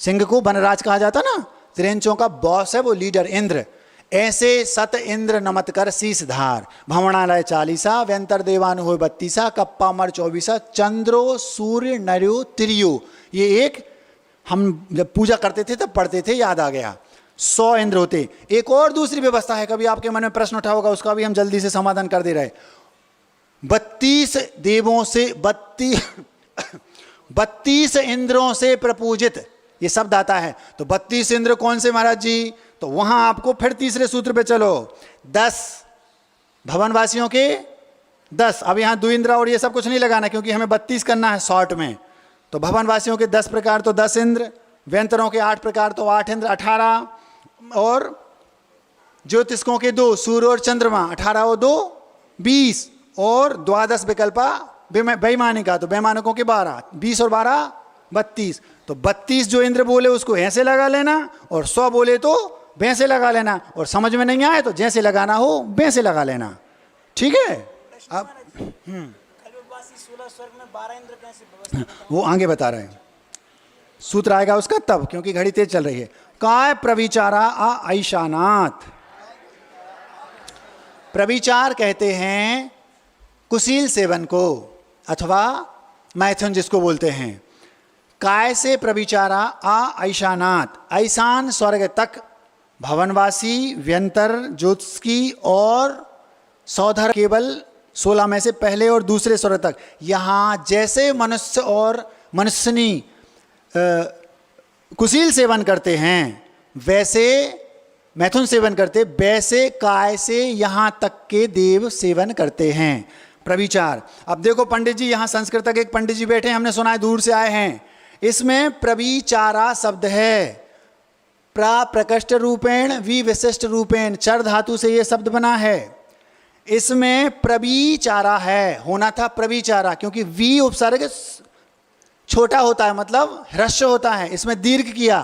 सिंह को वनराज कहा जाता ना, त्रियंचों का बॉस है वो, लीडर इंद्र। ऐसे सत इंद्र नमत कर शीस धार, भवनालय 40, व्यंतर देवानु हो 32, कप्पा मर 24, चंद्रो सूर्य नर्यो तिरियो। ये एक हम जब पूजा करते थे तब पढ़ते थे, याद आ गया। 100 इंद्र होते। एक और दूसरी व्यवस्था है, कभी आपके मन में प्रश्न उठा होगा, उसका भी हम जल्दी से समाधान कर दे रहे। 32 देवों से 32 इंद्रों से प्रपूजित, ये शब्द आता है। तो 32 इंद्र कौन से महाराज जी? तो वहां आपको फिर तीसरे सूत्र पे चलो, 10 भवनवासियों के 10। अब यहां 2 इंद्र और ये सब कुछ नहीं लगाना, क्योंकि हमें 32 करना है शॉर्ट में। तो भवनवासियों के 10 प्रकार तो 10 इंद्र, व्यंतरों के 8 प्रकार तो 8 इंद्र 18, और ज्योतिषकों के 2 सूर्य और चंद्रमा 18 और 2 20, और द्वादश विकल्पा वैमानिका तो वैमानिकों के 12, 20 और 12 32। तो 32 जो इंद्र बोले उसको ऐसे लगा लेना, और 100 बोले तो वैसे लगा लेना, और समझ में नहीं आए तो जैसे लगाना हो वैसे लगा लेना। ठीक है? अब वो आगे बता रहे हैं, सूत्र आएगा उसका तब, क्योंकि घड़ी तेज चल रही है। काय प्रविचारा आ ऐशानाथ। प्रविचार कहते हैं कुशील सेवन को, अथवा मैथुन जिसको बोलते हैं। काय से प्रविचारा आ ऐशानाथ, ऐशान स्वर्ग तक भवनवासी, व्यंतर, ज्योतिषकी और सौधर केवल 16 में से पहले और दूसरे स्वर्ग तक। यहाँ जैसे मनुष्य और मनुष्यनी कुशील सेवन करते हैं, वैसे मैथुन सेवन करते, वैसे काय से यहाँ तक के देव सेवन करते हैं। प्रविचार। अब देखो पंडित जी, यहाँ संस्कृत के एक पंडित जी बैठे हैं, हमने सुना है दूर से आए हैं। इसमें प्रविचारा शब्द है, प्रा प्रकृष्ट रूपेण वि विशिष्ट रूपेण, चर धातु से ये शब्द बना है। इसमें प्रविचारा है, होना था प्रविचारा, क्योंकि वी उपसर्ग छोटा होता है, मतलब ह्रस्व होता है, इसमें दीर्घ किया।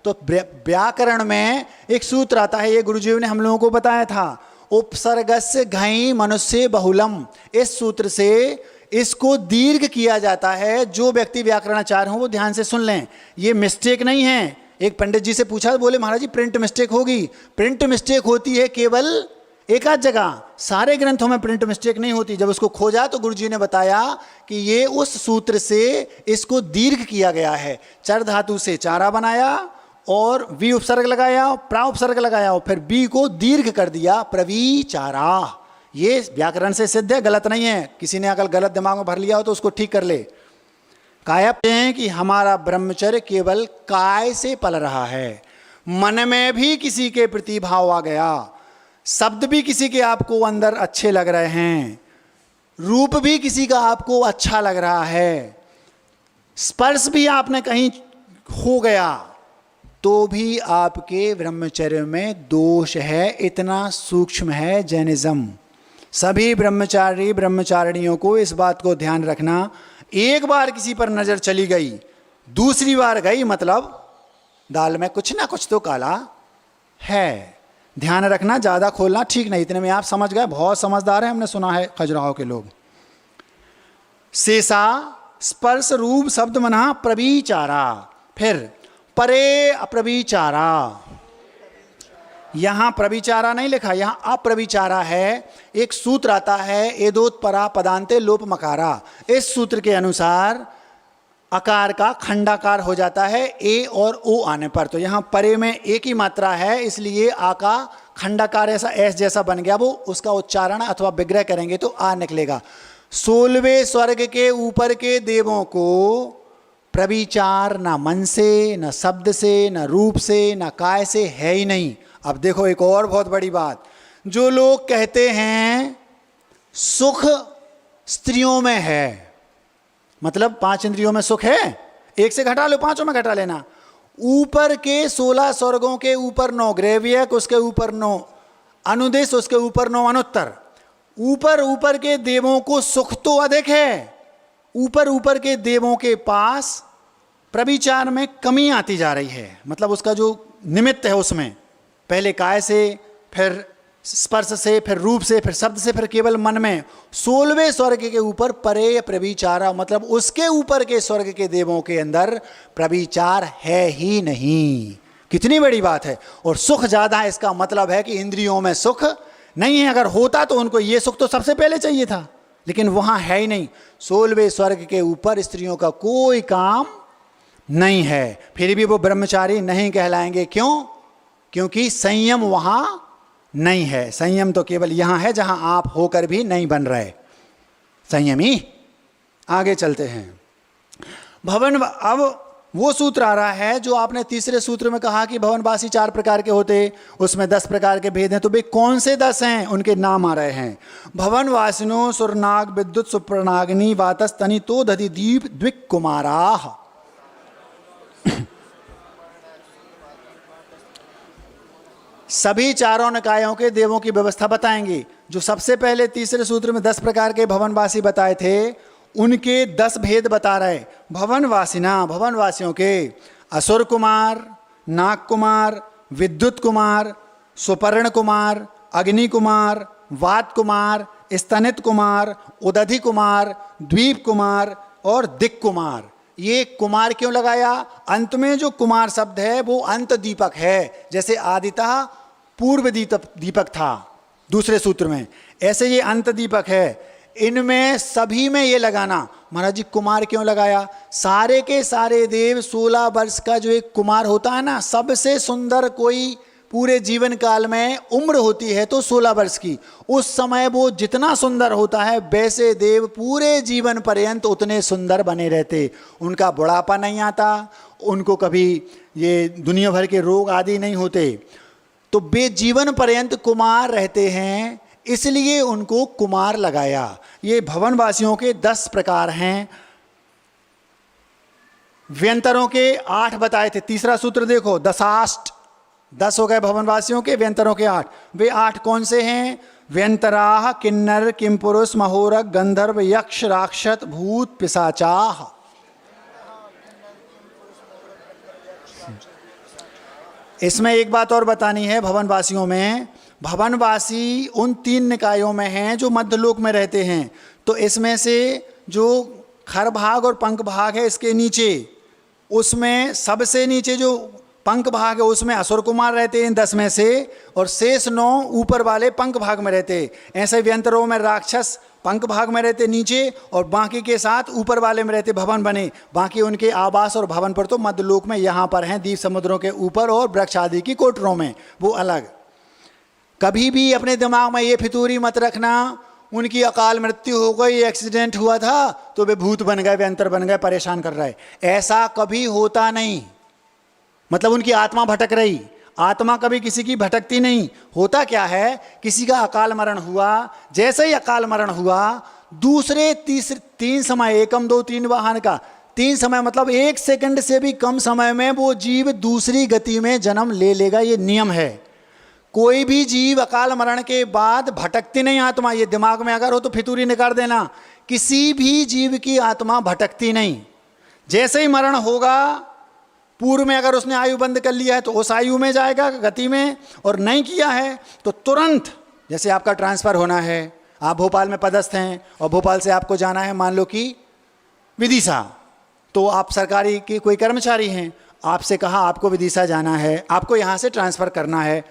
तो व्याकरण में एक सूत्र आता है, ये गुरुजी ने हम लोगों को बताया था, उपसर्गस्य घई मनुष्य बहुलम। इस सूत्र से इसको दीर्घ किया जाता है। जो व्यक्ति व्याकरणाचार्य हो वो ध्यान से सुन लें, ये मिस्टेक नहीं है। एक पंडित जी से पूछा, बोले महाराज जी प्रिंट मिस्टेक होगी। प्रिंट मिस्टेक होती है केवल एक आध जगह, सारे ग्रंथों में प्रिंट मिस्टेक नहीं होती। जब उसको खोजा तो गुरुजी ने बताया कि ये उस सूत्र से इसको दीर्घ किया गया है। चर धातु से चारा बनाया और वी उपसर्ग लगाया, प्रा उपसर्ग लगाया और फिर बी को दीर्घ कर दिया, प्रविचारा। ये व्याकरण से सिद्ध है, गलत नहीं है। किसी ने अगर गलत दिमाग में भर लिया हो तो उसको ठीक कर ले। कायप हैं कि हमारा ब्रह्मचर्य केवल काय से पल रहा है, मन में भी किसी के प्रति भाव आ गया, शब्द भी किसी के आपको अंदर अच्छे लग रहे हैं, रूप भी किसी का आपको अच्छा लग रहा है, स्पर्श भी आपने कहीं हो गया, तो भी आपके ब्रह्मचर्य में दोष है। इतना सूक्ष्म है जैनिज्म। सभी ब्रह्मचारी ब्रह्मचारिणियों को इस बात को ध्यान रखना। एक बार किसी पर नजर चली गई, दूसरी बार गई, मतलब दाल में कुछ ना कुछ तो काला है। ध्यान रखना, ज्यादा खोलना ठीक नहीं। इतने में आप समझ गए, बहुत समझदार है, हमने सुना है खजुराहो के लोग। शेषा स्पर्श रूप शब्द मना प्रविचारा। फिर परे अप्रविचारा, यहां प्रविचारा नहीं लिखा, यहां अप्रविचारा है। एक सूत्र आता है, एदोत्परा पदांते लोप मकारा। इस सूत्र के अनुसार अकार का खंडाकार हो जाता है ए और ओ आने पर। तो यहां परे में एक ही मात्रा है, इसलिए आ का खंडाकार ऐसा एस जैसा बन गया। वो उसका उच्चारण अथवा विग्रह करेंगे तो आ निकलेगा। 16वें स्वर्ग के ऊपर के देवों को प्रविचार न मन से, न शब्द से, न रूप से, न काय से है ही नहीं। अब देखो एक और बहुत बड़ी बात, जो लोग कहते हैं सुख स्त्रियों में है, मतलब 5 इंद्रियों में सुख है, 1 से घटा लो, 5 में घटा लेना, ऊपर के 16 स्वर्गों के ऊपर 9 ग्रेवियक, उसके ऊपर 9 अनुदेश, उसके ऊपर 9 अनुत्तर, ऊपर ऊपर के देवों को सुख तो अधिक है, ऊपर ऊपर के देवों के पास प्रविचार में कमी आती जा रही है। मतलब उसका जो निमित्त है उसमें, पहले काय से, फिर स्पर्श से, फिर रूप से, फिर शब्द से, फिर केवल मन में, 16वें स्वर्ग के ऊपर परे प्रविचारा, मतलब उसके ऊपर के स्वर्ग के देवों के अंदर प्रविचार है ही नहीं। कितनी बड़ी बात है। और सुख ज्यादा है, इसका मतलब है कि इंद्रियों में सुख नहीं है। अगर होता तो उनको ये सुख तो सबसे पहले चाहिए था, लेकिन वहां है ही नहीं। 16वें स्वर्ग के ऊपर स्त्रियों का कोई काम नहीं है, फिर भी वो ब्रह्मचारी नहीं कहलाएंगे। क्यों? क्योंकि संयम वहां नहीं है। संयम तो केवल यहां है जहां आप होकर भी नहीं बन रहे संयमी। आगे चलते हैं। भवन, अब वो सूत्र आ रहा है जो आपने तीसरे सूत्र में कहा कि भवनवासी 4 प्रकार के होते, उसमें 10 प्रकार के भेद हैं। तो भाई कौन से 10 हैं? उनके नाम आ रहे हैं। भवनवासिनो सुरनाग विद्युत सुप्रनाग्नि वातस्तनि तो दधि दीप द्विक कुमाराह। सभी चारों निकायों के देवों की व्यवस्था बताएंगे। जो सबसे पहले तीसरे सूत्र में 10 प्रकार के भवनवासी बताए थे, उनके 10 भेद बता रहे। भवनवासिना, भवनवासियों के असुर कुमार, नाग कुमार, विद्युत कुमार, सुपर्ण कुमार, अग्नि कुमार, वात कुमार, स्तनित कुमार, उदधि कुमार, द्वीप कुमार और दिक् कुमार। ये कुमार क्यों लगाया? अंत में जो कुमार शब्द है वो अंत दीपक है। जैसे आदितः पूर्व दीपक था दूसरे सूत्र में, ऐसे ये अंत दीपक है। इनमें सभी में ये लगाना। महाराज जी कुमार क्यों लगाया? सारे के सारे देव 16 वर्ष का जो एक कुमार होता है ना, सबसे सुंदर कोई पूरे जीवन काल में उम्र होती है तो 16 वर्ष की, उस समय वो जितना सुंदर होता है वैसे देव पूरे जीवन पर्यंत उतने सुंदर बने रहते। उनका बुढ़ापा नहीं आता, उनको कभी ये दुनिया भर के रोग आदि नहीं होते, तो वे जीवन पर्यंत कुमार रहते हैं, इसलिए उनको कुमार लगाया। ये भवनवासियों के 10 प्रकार हैं। व्यंतरों के 8 बताए थे। तीसरा सूत्र देखो, दशाष्ट, 10 हो गए भवनवासियों के, व्यंतरों के 8। वे 8 कौन से हैं? व्यंतराह किन्नर किमपुरुष महोरक गंधर्व यक्ष राक्षस भूत पिशाचाह। इसमें एक बात और बतानी है। भवनवासियों में, भवनवासी उन 3 निकायों में हैं जो मध्यलोक में रहते हैं। तो इसमें से जो खर भाग और पंख भाग है इसके नीचे, उसमें सबसे नीचे जो पंख भाग है उसमें असुर कुमार रहते हैं 10 में से, और शेष 9 ऊपर वाले पंख भाग में रहते। ऐसे व्यंतरों में राक्षस पंख भाग में रहते नीचे, और बाकी के साथ ऊपर वाले में रहते भवन बने। बाकी उनके आवास और भवन पर तो मध्यलोक में यहाँ पर हैं, द्वीप समुद्रों के ऊपर और वृक्ष आदि की कोठरों में, वो अलग। कभी भी अपने दिमाग में ये फितूरी मत रखना उनकी अकाल मृत्यु हो गई, एक्सीडेंट हुआ था तो वे भूत बन गए, व्यंतर बन गए, परेशान कर रहे। ऐसा कभी होता नहीं। मतलब उनकी आत्मा भटक रही, आत्मा कभी किसी की भटकती नहीं। होता क्या है, किसी का अकाल मरण हुआ, जैसे ही अकाल मरण हुआ दूसरे तीसरे 3 समय, एकम 2 3 वाहन का 3 समय, मतलब 1 सेकंड से भी कम समय में वो जीव दूसरी गति में जन्म ले लेगा। ये नियम है। कोई भी जीव अकाल मरण के बाद भटकती नहीं आत्मा। ये दिमाग में अगर हो तो फितूरी निकाल देना। किसी भी जीव की आत्मा भटकती नहीं। जैसे ही मरण होगा, पूर्व में अगर उसने आयु बंद कर लिया है तो उस आयु में जाएगा गति में, और नहीं किया है तो तुरंत, जैसे आपका ट्रांसफ़र होना है, आप भोपाल में पदस्थ हैं और भोपाल से आपको जाना है मान लो कि विदिशा, तो आप सरकारी के कोई कर्मचारी हैं, आपसे कहा आपको विदिशा जाना है, आपको यहाँ से ट्रांसफ़र करना है।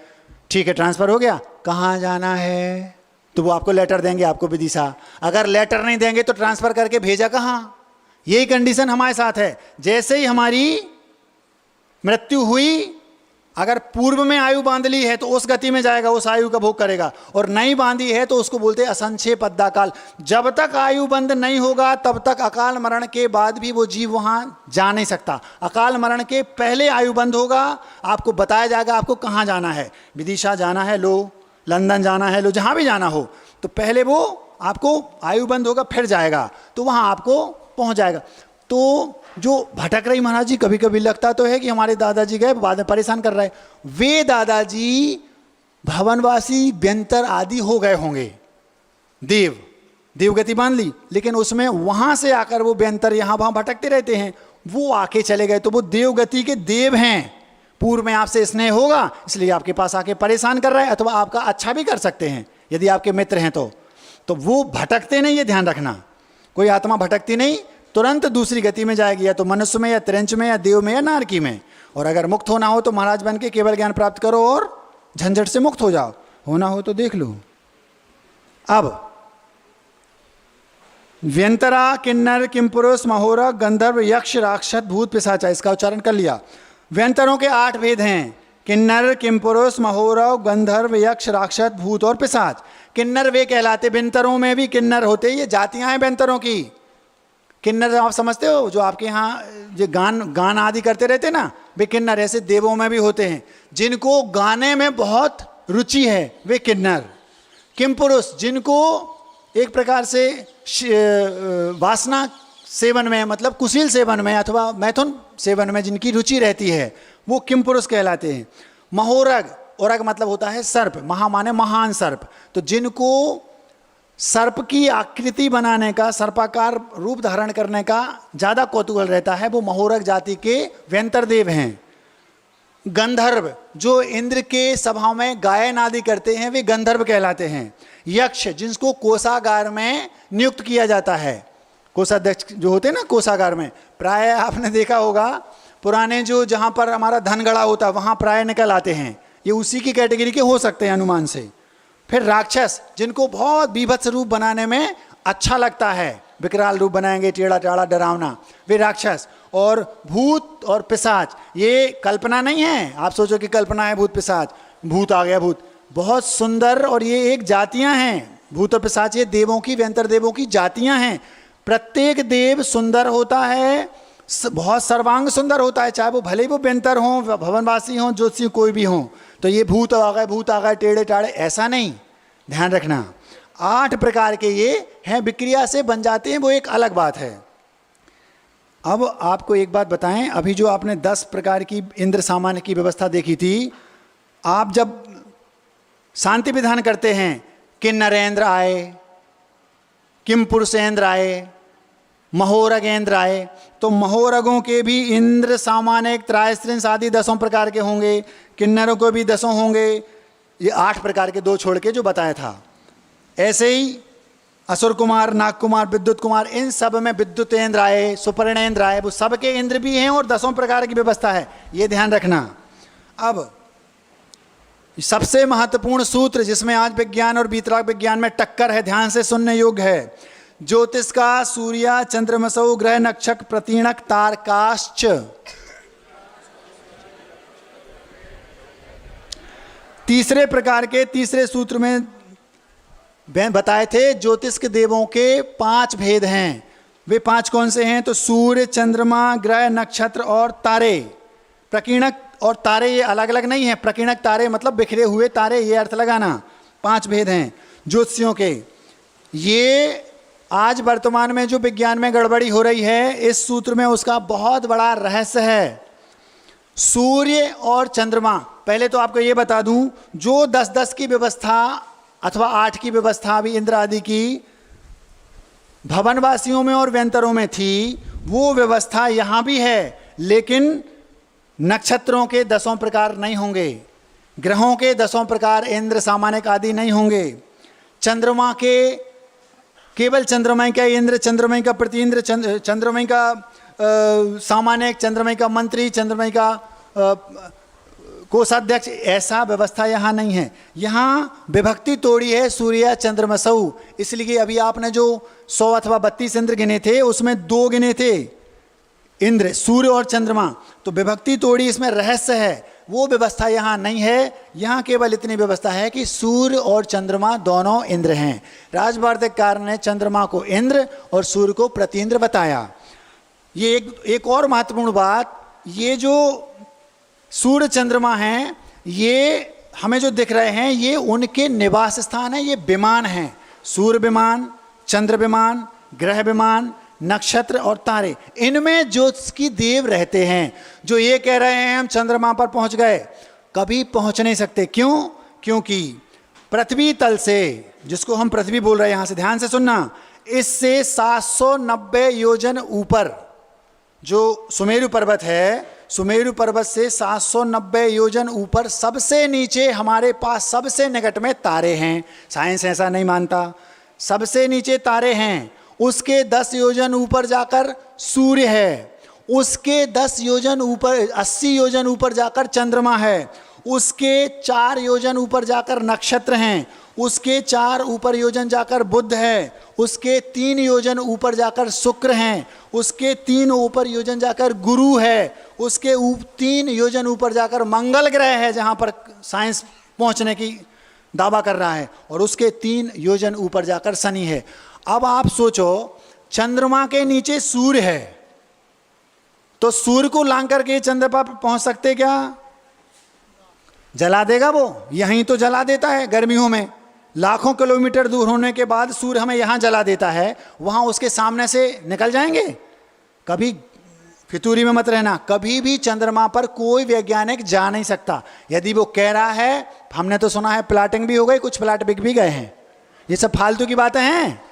ठीक है, ट्रांसफ़र हो गया, कहाँ जाना है? तो वो आपको लेटर देंगे, आपको विदिशा। अगर लेटर नहीं देंगे तो ट्रांसफ़र करके भेजा कहाँ? यही कंडीशन हमारे साथ है। जैसे ही हमारी मृत्यु हुई, अगर पूर्व में आयु बांध ली है तो उस गति में जाएगा, उस आयु का भोग करेगा, और नहीं बांधी है तो उसको बोलते हैं असंक्षेप अद्दाकाल। जब तक आयु बंद नहीं होगा तब तक अकाल मरण के बाद भी वो जीव वहां जा नहीं सकता। अकाल मरण के पहले आयु बंद होगा, आपको बताया जाएगा आपको कहाँ जाना है, विदिशा जाना है लो, लंदन जाना है लो, जहां भी जाना हो, तो पहले वो आपको आयु बंद होगा फिर जाएगा, तो वहां आपको पहुंच जाएगा। तो जो भटक रही महाराज जी, कभी कभी लगता तो है कि हमारे दादाजी गए बाद में परेशान कर रहे हैं, वे दादाजी भवनवासी व्यंतर आदि हो गए होंगे, देवगति मान ली, लेकिन उसमें वहां से आकर वो व्यंतर यहां वहां भटकते रहते हैं, वो आके चले गए, तो वो देवगति के देव हैं। पूर्व में आपसे स्नेह होगा इसलिए आपके पास आके परेशान कर रहा है, अथवा आपका अच्छा भी कर सकते हैं यदि आपके मित्र हैं तो वो भटकते नहीं, ये ध्यान रखना। कोई आत्मा भटकती नहीं, तुरंत दूसरी गति में जाएगी, या तो मनुष्य में या त्रिंच में या देव में या नारकी में। और अगर मुक्त होना हो तो महाराज बन के केवल ज्ञान प्राप्त करो और झंझट से मुक्त हो जाओ, होना हो तो देख लो। अब व्यंतरा, किन्नर, किमपुरुष, महोरग, गंधर्व, यक्ष, राक्षस, भूत, पिशाच, इसका उच्चारण कर लिया। व्यंतरों के 8 भेद हैं, किन्नर, किमपुरुष, महोरग, गंधर्व, यक्ष, राक्षस, भूत और पिशाच। किन्नर वे कहलाते, व्यंतरों में भी किन्नर होते, ये जातियां हैं व्यंतरों की। किन्नर आप समझते हो, जो आपके यहाँ जो गान आदि करते रहते ना, वे किन्नर। ऐसे देवों में भी होते हैं जिनको गाने में बहुत रुचि है, वे किन्नर। किमपुरुष, जिनको एक प्रकार से वासना सेवन में, मतलब कुशील सेवन में अथवा मैथुन सेवन में जिनकी रुचि रहती है, वो किमपुरुष कहलाते हैं। महोरग, औरग मतलब होता है सर्प, महा माने महान सर्प, तो जिनको सर्प की आकृति बनाने का, सर्पाकार रूप धारण करने का ज़्यादा कौतूहल रहता है, वो महोरग जाति के व्यंतर देव हैं। गंधर्व, जो इंद्र के सभा में गायन आदि करते हैं, वे गंधर्व कहलाते हैं। यक्ष, जिसको कोषागार में नियुक्त किया जाता है, कोषाध्यक्ष जो होते हैं ना कोषागार में, प्राय आपने देखा होगा पुराने जो जहाँ पर हमारा धन गड़ा होता है वहाँ प्राय निकल आते हैं, ये उसी की कैटेगरी के हो सकते हैं अनुमान से। फिर राक्षस, जिनको बहुत बीभत्स रूप बनाने में अच्छा लगता है, विकराल रूप बनाएंगे, टेढ़ा टेढ़ा डरावना, वे राक्षस। और भूत और पिशाच, ये कल्पना नहीं है, आप सोचो कि कल्पना है भूत पिशाच, भूत आ गया भूत, बहुत सुंदर, और ये एक जातियां हैं, भूत और पिशाच, ये देवों की, व्यंतर देवों की जातियां हैं। प्रत्येक देव सुंदर होता है, बहुत सर्वांग सुंदर होता है, चाहे वो भले ही वो व्यंतर हों, भवनवासी हों, ज्योतिषी कोई भी हों। तो ये भूत आ गए टेढ़े टाढ़े, ऐसा नहीं, ध्यान रखना। 8 प्रकार के ये हैं, विक्रिया से बन जाते हैं, वो एक अलग बात है। अब आपको एक बात बताएं, अभी जो आपने 10 प्रकार की इंद्र सामान्य की व्यवस्था देखी थी, आप जब शांति विधान करते हैं, किन्नरेंद्र आए, किम पुरुषेंद्र आए, महोरगेंद्र आए, तो महोरगों के भी इंद्र सामान्य त्रायस्त्रिंश आदि 10 प्रकार के होंगे, किन्नरों को भी 10 होंगे, ये 8 प्रकार के 2 छोड़ के जो बताया था। ऐसे ही असुर कुमार, नाग कुमार, विद्युत कुमार, इन सब में विद्युतेंद्र आए, सुपर्णेंद्र आए, वो सब के इंद्र भी हैं और 10 प्रकार की व्यवस्था है, ये ध्यान रखना। अब सबसे महत्वपूर्ण सूत्र जिसमें आज विज्ञान और वीतराग विज्ञान में टक्कर है, ध्यान से सुनने योग्य है, ज्योतिष का सूर्य चंद्रमसौ ग्रह नक्षत्र प्रतीणक तारकाश्च। तीसरे प्रकार के तीसरे सूत्र में बताए थे ज्योतिष के देवों के 5 भेद हैं। वे 5 कौन से हैं? तो सूर्य, चंद्रमा, ग्रह, नक्षत्र और तारे। प्रकीर्णक और तारे ये अलग अलग नहीं है, प्रकीर्णक तारे मतलब बिखरे हुए तारे, ये अर्थ लगाना। 5 भेद हैं ज्योतिषियों के। ये आज वर्तमान में जो विज्ञान में गड़बड़ी हो रही है, इस सूत्र में उसका बहुत बड़ा रहस्य है। सूर्य और चंद्रमा, पहले तो आपको ये बता दूं, जो 10-10 की व्यवस्था अथवा 8 की व्यवस्था भी इंद्र आदि की भवनवासियों में और व्यंतरों में थी, वो व्यवस्था यहाँ भी है, लेकिन नक्षत्रों के 10 प्रकार नहीं होंगे, ग्रहों के 10 प्रकार इंद्र सामानिक आदि नहीं होंगे, चंद्रमा के केवल चंद्रमय का इंद्र, चंद्रमय का प्रतीन्द्र, चंद्रमय का सामानिक, चंद्रमय का मंत्री, चंद्रमय का कोषाध्यक्ष, ऐसा व्यवस्था यहाँ नहीं है। यहाँ विभक्ति तोड़ी है सूर्य चंद्रमसौ, इसलिए अभी आपने जो 100 अथवा 32 इंद्र गिने थे उसमें 2 गिने थे इंद्र, सूर्य और चंद्रमा, तो विभक्ति तोड़ी, इसमें रहस्य है। वो व्यवस्था यहाँ नहीं है। यहाँ केवल इतनी व्यवस्था है कि सूर्य और चंद्रमा दोनों इंद्र हैं। राजवार्तिककार ने चंद्रमा को इंद्र और सूर्य को प्रतींद्र बताया। ये एक और महत्वपूर्ण बात, ये जो सूर्य चंद्रमा हैं, ये हमें जो दिख रहे हैं, ये उनके निवास स्थान है, ये विमान हैं। सूर्य विमान, चंद्र विमान, ग्रह विमान, नक्षत्र और तारे, इनमें ज्योतिषी देव रहते हैं। जो ये कह रहे हैं हम चंद्रमा पर पहुंच गए, कभी पहुंच नहीं सकते। क्यों? क्योंकि पृथ्वी तल से, जिसको हम पृथ्वी बोल रहे हैं, यहां से ध्यान से सुनना, इससे 790 योजन ऊपर जो सुमेरु पर्वत है, सुमेरु पर्वत से 790 योजन ऊपर सबसे नीचे हमारे पास सबसे निकट में तारे हैं। साइंस ऐसा नहीं मानता, सबसे नीचे तारे हैं। उसके 10 योजन ऊपर जाकर सूर्य है, उसके 10 योजन ऊपर 80 योजन ऊपर जाकर चंद्रमा है, उसके 4 योजन ऊपर जाकर नक्षत्र हैं, उसके 4 ऊपर योजन जाकर बुध है, उसके 3 योजन ऊपर जाकर शुक्र हैं, उसके 3 ऊपर योजन जाकर गुरु है, उसके 3 योजन ऊपर जाकर मंगल ग्रह है, जहाँ पर साइंस पहुँचने की दावा कर रहा है, और उसके 3 योजन ऊपर जाकर शनि है। अब आप सोचो, चंद्रमा के नीचे सूर्य है, तो सूर्य को लांग करके चंद्रमा पर पहुँच सकते क्या? जला देगा वो, यहीं तो जला देता है गर्मियों में। लाखों किलोमीटर दूर होने के बाद सूर्य हमें यहाँ जला देता है, वहाँ उसके सामने से निकल जाएंगे? कभी फितूरी में मत रहना, कभी भी चंद्रमा पर कोई वैज्ञानिक जा नहीं सकता। यदि वो कह रहा है, हमने तो सुना है प्लाटिंग भी हो गई, कुछ प्लाट बिक भी गए हैं, ये सब फालतू की बातें हैं।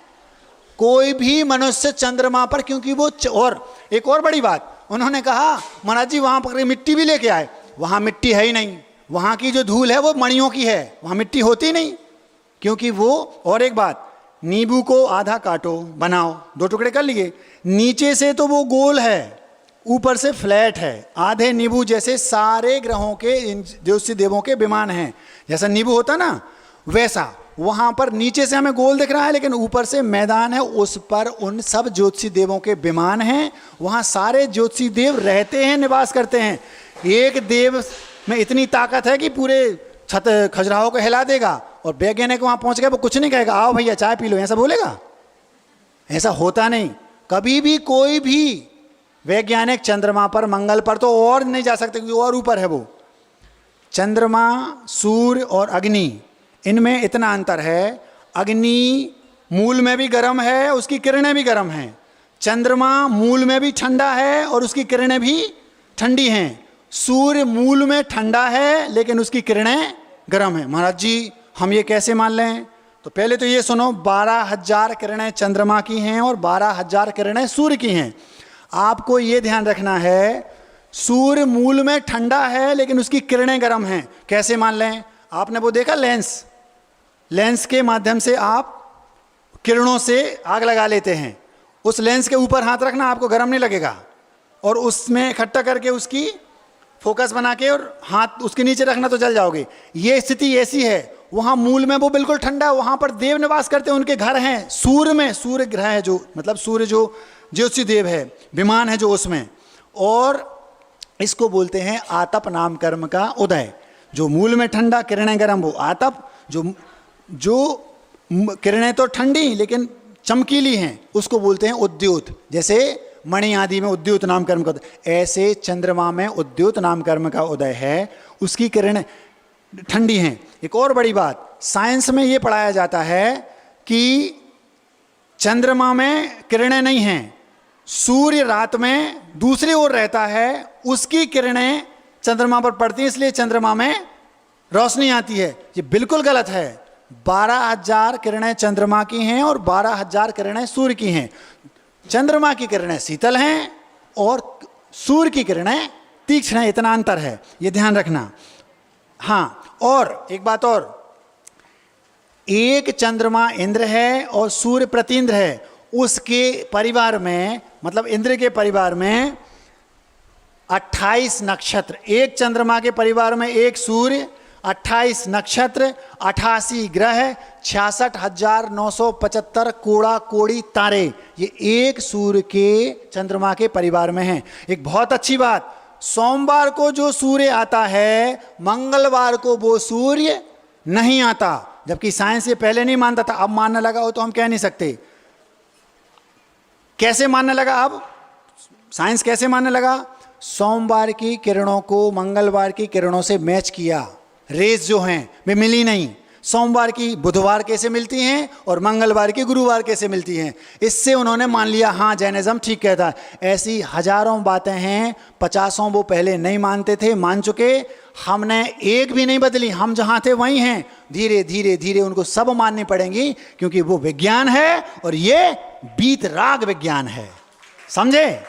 कोई भी मनुष्य चंद्रमा पर, क्योंकि वो और एक और बड़ी बात, उन्होंने कहा महाराज जी वहाँ पर मिट्टी भी लेके आए, वहाँ मिट्टी है ही नहीं, वहाँ की जो धूल है वो मणियों की है, वहाँ मिट्टी होती नहीं, क्योंकि वो। और एक बात, नींबू को आधा काटो, बनाओ, 2 टुकड़े कर लिए, नीचे से तो वो गोल है, ऊपर से फ्लैट है। आधे नींबू जैसे सारे ग्रहों के ज्योतिषी देवों के विमान हैं, जैसा नींबू होता ना, वैसा वहाँ पर नीचे से हमें गोल दिख रहा है, लेकिन ऊपर से मैदान है, उस पर उन सब ज्योतिषी देवों के विमान हैं। वहाँ सारे ज्योतिषी देव रहते हैं, निवास करते हैं। एक देव में इतनी ताकत है कि पूरे छत खजुराहो को हिला देगा, और वैज्ञानिक वहाँ पहुँच गए, वो कुछ नहीं कहेगा, आओ भैया चाय पी लो, ऐसा बोलेगा? ऐसा होता नहीं। कभी भी कोई भी वैज्ञानिक चंद्रमा पर, मंगल पर तो और नहीं जा सकते, क्योंकि और ऊपर है वो। चंद्रमा, सूर्य और अग्नि, इनमें इतना अंतर है, अग्नि मूल में भी गर्म है, उसकी किरणें भी गर्म हैं। चंद्रमा मूल में भी ठंडा है और उसकी किरणें भी ठंडी हैं। सूर्य मूल में ठंडा है लेकिन उसकी किरणें गर्म हैं। महाराज जी हम ये कैसे मान लें? तो पहले तो ये सुनो, 12,000 किरणें चंद्रमा की हैं और 12,000 किरणें सूर्य की हैं। आपको ये ध्यान रखना है, सूर्य मूल में ठंडा है लेकिन उसकी किरणें गर्म हैं। कैसे मान लें? आपने वो देखा लेंस, लेंस के माध्यम से आप किरणों से आग लगा लेते हैं, उस लेंस के ऊपर हाथ रखना, आपको गर्म नहीं लगेगा, और उसमें इकट्ठा करके उसकी फोकस बना के और हाथ उसके नीचे रखना तो जल जाओगे। ये स्थिति ऐसी है, वहाँ मूल में वो बिल्कुल ठंडा, वहाँ पर देव निवास करते हैं, उनके घर हैं। सूर्य में, सूर्य ग्रह है जो, मतलब सूर्य जो ज्योतिषी देव है, विमान है जो उसमें, और इसको बोलते हैं आतप नाम कर्म का उदय। जो मूल में ठंडा, किरणें गर्म, वो आतप। जो किरणें तो ठंडी लेकिन चमकीली हैं, उसको बोलते हैं उद्योत। जैसे मणि आदि में उद्योत नाम कर्म का उदय, ऐसे चंद्रमा में उद्योत नाम कर्म का उदय है, उसकी किरणें ठंडी हैं। एक और बड़ी बात, साइंस में ये पढ़ाया जाता है कि चंद्रमा में किरणें नहीं हैं, सूर्य रात में दूसरी ओर रहता है, उसकी किरणें चंद्रमा पर पड़ती हैं, इसलिए चंद्रमा में रोशनी आती है। ये बिल्कुल गलत है। 12,000 किरणें चंद्रमा की हैं और 12,000 किरणें सूर्य की हैं। चंद्रमा की किरणें शीतल हैं और सूर्य की किरणें तीक्ष्ण हैं, इतना अंतर है, ये ध्यान रखना। हाँ, और एक बात और, एक चंद्रमा इंद्र है और सूर्य प्रतींद्र है। उसके परिवार में, मतलब इंद्र के परिवार में 28 नक्षत्र, एक चंद्रमा के परिवार में एक सूर्य, 28 नक्षत्र, 88 ग्रह, 66,975 कोड़ा कोड़ी तारे, ये एक सूर्य के चंद्रमा के परिवार में हैं। एक बहुत अच्छी बात, सोमवार को जो सूर्य आता है, मंगलवार को वो सूर्य नहीं आता। जबकि साइंस ये पहले नहीं मानता था, अब मानने लगा हो तो हम कह नहीं सकते। कैसे मानने लगा अब? साइंस कैसे मानने लगा? सोमवार की किरणों को मंगलवार की किरणों से मैच किया, रेस जो हैं वे मिली नहीं। सोमवार की बुधवार कैसे मिलती हैं और मंगलवार की गुरुवार कैसे मिलती हैं, इससे उन्होंने मान लिया हाँ जैनिज्म ठीक कहता है। ऐसी हजारों बातें हैं, 50 वो पहले नहीं मानते थे, मान चुके। हमने एक भी नहीं बदली, हम जहाँ थे वहीं हैं। धीरे धीरे धीरे उनको सब माननी पड़ेंगी, क्योंकि वो विज्ञान है और ये बीतराग विज्ञान है। समझे?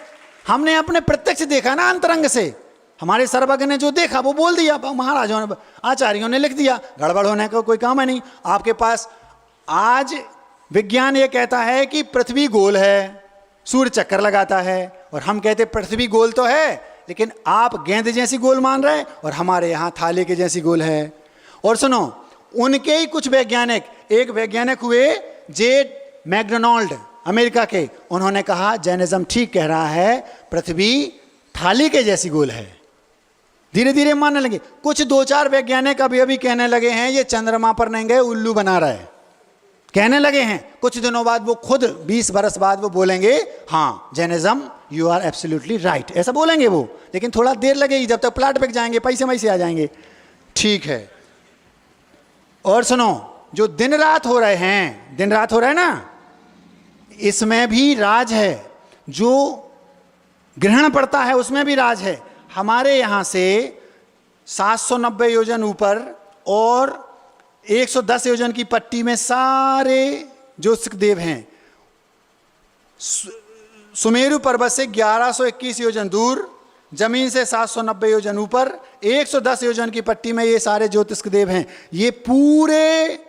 हमने अपने प्रत्यक्ष देखा ना, अंतरंग से। हमारे सर्वज्ञ ने जो देखा वो बोल दिया, महाराजों ने, आचार्यों ने लिख दिया। गड़बड़ होने का कोई काम है नहीं आपके पास। आज विज्ञान ये कहता है कि पृथ्वी गोल है, सूर्य चक्कर लगाता है, और हम कहते पृथ्वी गोल तो है, लेकिन आप गेंद जैसी गोल मान रहे हैं और हमारे यहाँ थाले के जैसी गोल है। और सुनो, उनके ही कुछ वैज्ञानिक, एक वैज्ञानिक हुए जे मैकडोनाल्ड अमेरिका के, उन्होंने कहा जैनिज्म ठीक कह रहा है, पृथ्वी थाली के जैसी गोल है। धीरे धीरे मानने लगे। कुछ 2-4 वैज्ञानिक अभी अभी कहने लगे हैं ये चंद्रमा पर नहीं गए, उल्लू बना रहा है, कहने लगे हैं। कुछ दिनों बाद वो खुद 20 बरस बाद वो बोलेंगे हाँ Jainism you are absolutely right, ऐसा बोलेंगे वो। लेकिन थोड़ा देर लगेगी, जब तक प्लाट बिक जाएंगे, पैसे वैसे आ जाएंगे। ठीक है। और सुनो, जो दिन रात हो रहे हैं, दिन रात हो रहा है ना, इसमें भी राज है। जो ग्रहण पड़ता है उसमें भी राज है। हमारे यहाँ से 790 योजन ऊपर और 110 योजन की पट्टी में सारे ज्योतिष देव हैं। सुमेरु पर्वत से 1121 योजन दूर, जमीन से 790 योजन ऊपर, 110 योजन की पट्टी में ये सारे ज्योतिष देव हैं। ये पूरे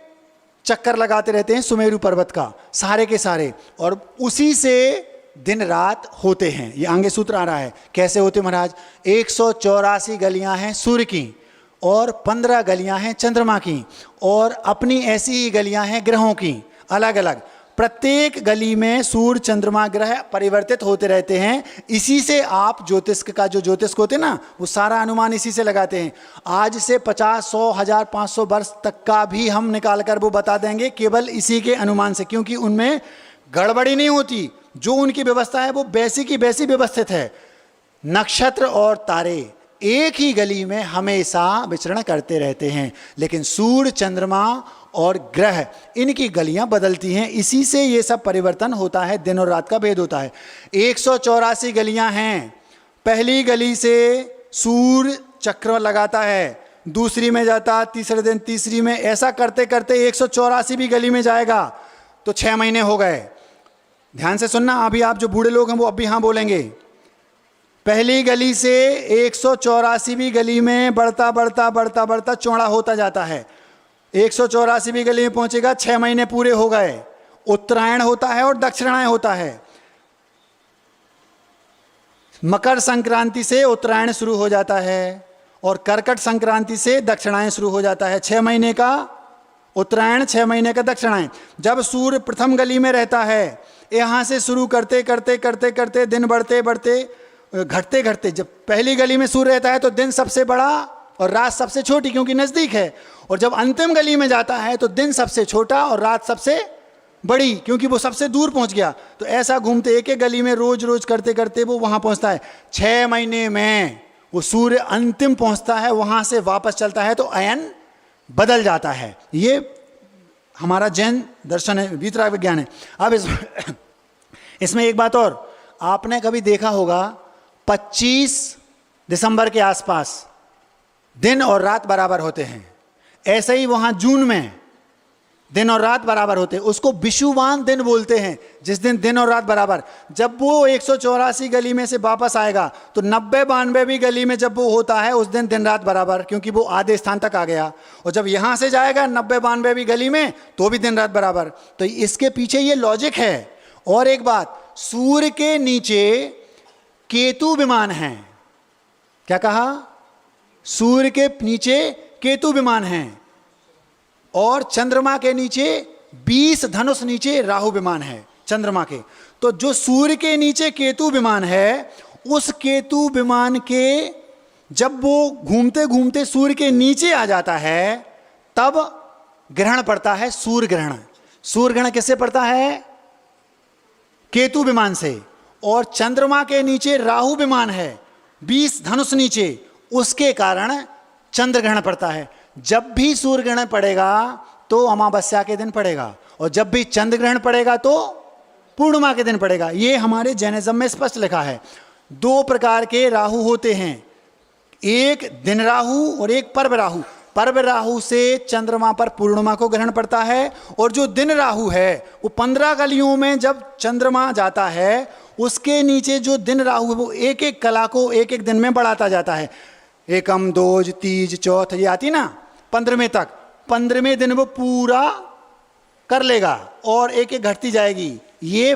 चक्कर लगाते रहते हैं सुमेरु पर्वत का, सारे के सारे, और उसी से दिन रात होते हैं। ये आगे सूत्र आ रहा है कैसे होते महाराज। 184 गलियां हैं सूर्य की और 15 गलियां हैं चंद्रमा की, और अपनी ऐसी ही गलियां हैं ग्रहों की अलग अलग। प्रत्येक गली में सूर्य चंद्रमा ग्रह परिवर्तित होते रहते हैं। इसी से आप ज्योतिष का, जो ज्योतिष होते हैं ना, वो सारा अनुमान इसी से लगाते हैं। आज से 50, 100, 1000, 500 वर्ष तक का भी हम निकाल कर वो बता देंगे केवल इसी के अनुमान से, क्योंकि उनमें गड़बड़ी नहीं होती। जो उनकी व्यवस्था है वो वैसी की वैसी व्यवस्थित है। नक्षत्र और तारे एक ही गली में हमेशा विचरण करते रहते हैं, लेकिन सूर्य चंद्रमा और ग्रह इनकी गलियां बदलती हैं। इसी से ये सब परिवर्तन होता है, दिन और रात का भेद होता है। 184 गलियां हैं। पहली गली से सूर्य चक्र लगाता है, दूसरी में जाता, तीसरे दिन तीसरी में, ऐसा करते करते 184 भी गली में जाएगा तो 6 महीने हो गए। ध्यान से सुनना, अभी आप जो बूढ़े लोग हैं वो अभी हाँ बोलेंगे। पहली गली से 184वीं गली में बढ़ता बढ़ता बढ़ता बढ़ता चौड़ा होता जाता है। 184वीं गली में पहुंचेगा, 6 महीने पूरे हो गए। उत्तरायण होता है और दक्षिणायन होता है। मकर संक्रांति से उत्तरायण शुरू हो जाता है और कर्कट संक्रांति से दक्षिणायन शुरू हो जाता है। 6 महीने का उत्तरायण, 6 महीने का दक्षिणायन। जब सूर्य प्रथम गली में रहता है, यहाँ से शुरू करते करते करते करते दिन बढ़ते बढ़ते घटते घटते, जब पहली गली में सूर्य रहता है तो दिन सबसे बड़ा और रात सबसे छोटी, क्योंकि नज़दीक है। और जब अंतिम गली में जाता है तो दिन सबसे छोटा और रात सबसे बड़ी, क्योंकि वो सबसे दूर पहुंच गया। तो ऐसा घूमते एक एक गली में रोज रोज करते करते वो वहाँ पहुँचता है। 6 महीने में वो सूर्य अंतिम पहुँचता है, वहाँ से वापस चलता है तो अयन बदल जाता है। ये हमारा जैन दर्शन है, बीतराग विज्ञान है। अब इसमें एक बात और, आपने कभी देखा होगा 25 दिसंबर के आसपास दिन और रात बराबर होते हैं। ऐसे ही वहाँ जून में दिन और रात बराबर होते हैं, उसको विषुवान दिन बोलते हैं, जिस दिन दिन और रात बराबर। जब वो 184 गली में से वापस आएगा तो 90-92वीं गली में जब वो होता है उस दिन दिन रात बराबर, क्योंकि वो आधे स्थान तक आ गया। और जब यहाँ से जाएगा 90-92वीं गली में तो भी दिन रात बराबर। तो इसके पीछे ये लॉजिक है। और एक बात, सूर्य के नीचे केतु विमान हैं। क्या कहा? सूर्य के नीचे केतु विमान हैं और चंद्रमा के नीचे 20 धनुष नीचे राहु विमान है चंद्रमा के। तो जो सूर्य के नीचे केतु विमान है उस केतु विमान के जब वो घूमते घूमते सूर्य के नीचे आ जाता है तब ग्रहण पड़ता है, सूर्य ग्रहण। सूर्य ग्रहण किससे पड़ता है? केतु विमान से। और चंद्रमा के नीचे राहु विमान है, 20 धनुष नीचे, उसके कारण चंद्र ग्रहण पड़ता है। जब भी सूर्य ग्रहण पड़ेगा तो अमावस्या के दिन पड़ेगा, और जब भी चंद्र ग्रहण पड़ेगा तो पूर्णिमा के दिन पड़ेगा। ये हमारे जैनिज्म में स्पष्ट लिखा है। 2 प्रकार के राहु होते हैं, एक दिन राहु और एक पर्व राहु। पर्व राहु से चंद्रमा पर पूर्णिमा को ग्रहण पड़ता है, और जो दिन राहु है वो 15 गलियों में जब चंद्रमा जाता है, उसके नीचे जो दिन राहु है वो एक एक कला को एक एक दिन में बढ़ाता जाता है। एकम, दोज, तीज, चौथ, ये आती ना 15वें तक। 15वें दिन वो पूरा कर लेगा और एक एक घटती जाएगी। ये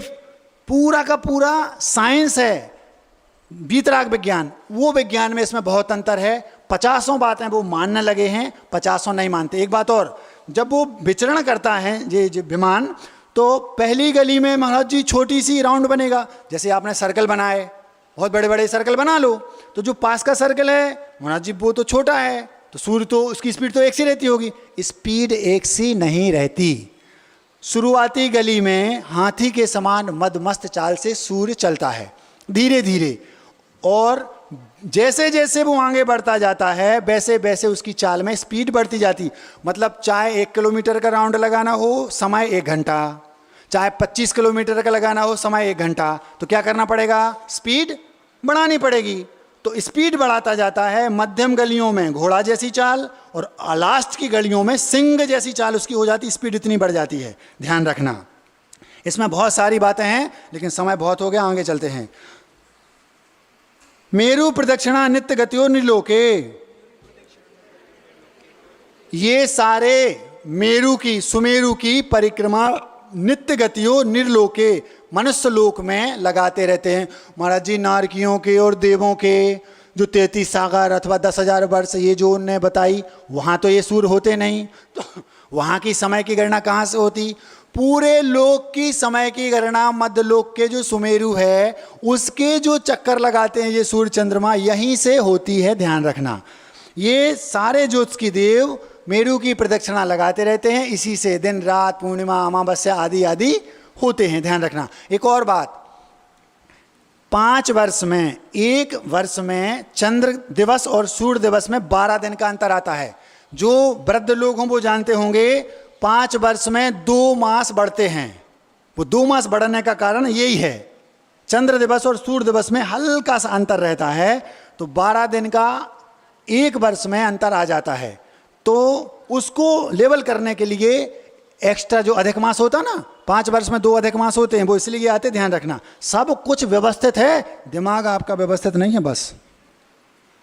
पूरा का पूरा साइंस है, वीतराग विज्ञान। वो विज्ञान में इसमें बहुत अंतर है। 50 बातें वो मानने लगे हैं, 50 नहीं मानते। एक बात और, जब वो विचरण करता है ये विमान, तो पहली गली में महाराज जी छोटी सी राउंड बनेगा। जैसे आपने सर्कल बनाए, बहुत बड़े बड़े सर्कल बना लो, तो जो पास का सर्कल है महाराज जी वो तो छोटा है, तो सूर्य तो उसकी स्पीड तो एक सी रहती होगी। स्पीड एक सी नहीं रहती। शुरुआती गली में हाथी के समान मदमस्त चाल से सूर्य चलता है, धीरे धीरे, और जैसे जैसे वो आगे बढ़ता जाता है वैसे वैसे उसकी चाल में स्पीड बढ़ती जाती। मतलब चाहे 1 किलोमीटर का राउंड लगाना हो, समय 1 घंटा, चाहे 25 किलोमीटर का लगाना हो, समय 1 घंटा, तो क्या करना पड़ेगा? स्पीड बढ़ानी पड़ेगी। तो स्पीड बढ़ाता जाता है। मध्यम गलियों में घोड़ा जैसी चाल, और लास्ट की गलियों में सिंह जैसी चाल उसकी हो जाती। स्पीड इतनी बढ़ जाती है, ध्यान रखना। इसमें बहुत सारी बातें हैं, लेकिन समय बहुत हो गया, आगे चलते हैं। मेरु प्रदक्षिणा नित्य गतियो निर्लोके, ये सारे मेरु की, सुमेरु की परिक्रमा नित्य गतियों निर्लोके, मनुष्य लोक में लगाते रहते हैं। महाराज जी नारकियों के और देवों के जो 33 सागर अथवा 10,000 वर्ष ये जो उनने बताई, वहाँ तो ये सूर्य होते नहीं, तो वहाँ की समय की गणना कहाँ से होती? पूरे लोक की समय की गणना मध्य लोक के जो सुमेरु है उसके जो चक्कर लगाते हैं ये सूर्य चंद्रमा, यहीं से होती है, ध्यान रखना। ये सारे ज्योतिष की देव मेरु की प्रदक्षिणा लगाते रहते हैं, इसी से दिन रात, पूर्णिमा, अमावस्या आदि आदि होते हैं, ध्यान रखना। एक और बात, 5 वर्ष में, 1 वर्ष में चंद्र दिवस और सूर्य दिवस में 12 दिन का अंतर आता है। जो वृद्ध लोग हों वो जानते होंगे, 5 वर्ष में 2 मास बढ़ते हैं। वो 2 मास बढ़ने का कारण यही है, चंद्र दिवस और सूर्य दिवस में हल्का सा अंतर रहता है, तो 12 दिन का 1 वर्ष में अंतर आ जाता है। तो उसको लेवल करने के लिए एक्स्ट्रा जो अधिक मास होता ना, 5 वर्ष में 2 अधिक मास होते हैं, वो इसलिए आते, ध्यान रखना। सब कुछ व्यवस्थित है, दिमाग आपका व्यवस्थित नहीं है बस।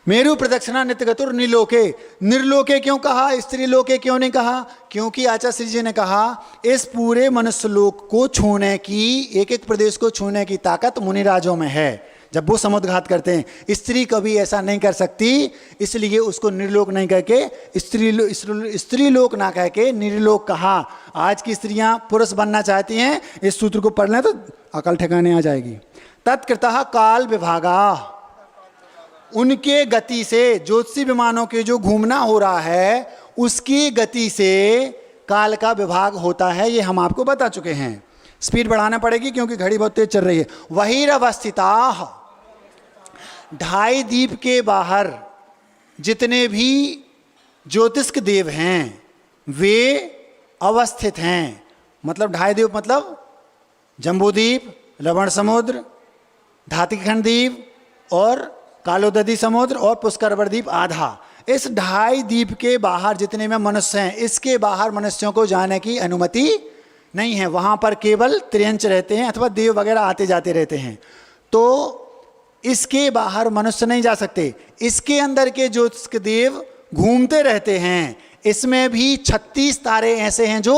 मेरु प्रदक्षिणा नित्य गतुर निर्लोके, निर्लोके क्यों कहा, स्त्री लोके क्यों नहीं कहा? क्योंकि आचार्य श्री जी ने कहा इस पूरे मनुष्य लोक को छूने की, एक एक प्रदेश को छूने की ताकत मुनिराजों में है। जब वो समुद्घात करते हैं, स्त्री कभी ऐसा नहीं कर सकती, इसलिए उसको निर्लोक नहीं कह के स्त्री लोक ना कह के निर्लोक कहा। आज की स्त्रियां पुरुष बनना चाहती हैं, इस सूत्र को पढ़ लें तो अकल ठिकाने आ जाएगी। तत्कृतः काल विभागा, उनके गति से, ज्योतिषी विमानों के जो घूमना हो रहा है उसकी गति से काल का विभाग होता है, ये हम आपको बता चुके हैं। स्पीड बढ़ाना पड़ेगी क्योंकि घड़ी बहुत तेज चल रही है। वहीरवस्थिता, 2.5 दीप के बाहर जितने भी ज्योतिष्क देव हैं वे अवस्थित हैं। मतलब 2.5 द्वीप मतलब जम्बूद्वीप, लवण समुद्र, धातिखंड द्वीप और कालोदधी समुद्र और पुष्करवर द्वीप आधा। इस 2.5 द्वीप के बाहर जितने में मनुष्य हैं, इसके बाहर मनुष्यों को जाने की अनुमति नहीं है। वहाँ पर केवल त्रियंच रहते हैं अथवा देव वगैरह आते जाते रहते हैं, तो इसके बाहर मनुष्य नहीं जा सकते। इसके अंदर के ज्योतिष्क देव घूमते रहते हैं। इसमें भी 36 तारे ऐसे हैं जो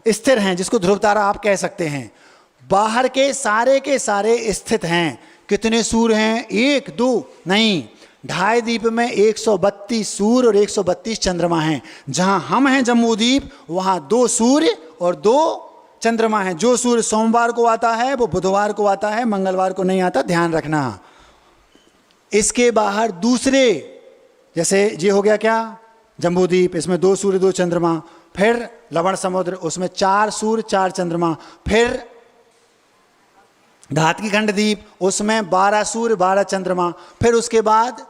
स्थिर हैं, जिसको ध्रुव तारा आप कह सकते हैं। बाहर के सारे स्थित हैं। कितने सूर्य हैं? 1 2 नहीं, 2.5 द्वीप में 132 सूर्य और 132 चंद्रमा हैं। जहां हम हैं जम्बूद्वीप, वहां 2 सूर्य और 2 चंद्रमा हैं। जो सूर्य सोमवार को आता है वो बुधवार को आता है, मंगलवार को नहीं आता, ध्यान रखना। इसके बाहर दूसरे, जैसे ये हो गया क्या, जम्बूद्वीप, इसमें 2 सूर्य 2 चंद्रमा, फिर लवण समुद्र, उसमें 4 सूर्य 4 चंद्रमा, फिर धातकीखंड द्वीप, उसमें 12 सूर्य 12 चंद्रमा, फिर उसके बाद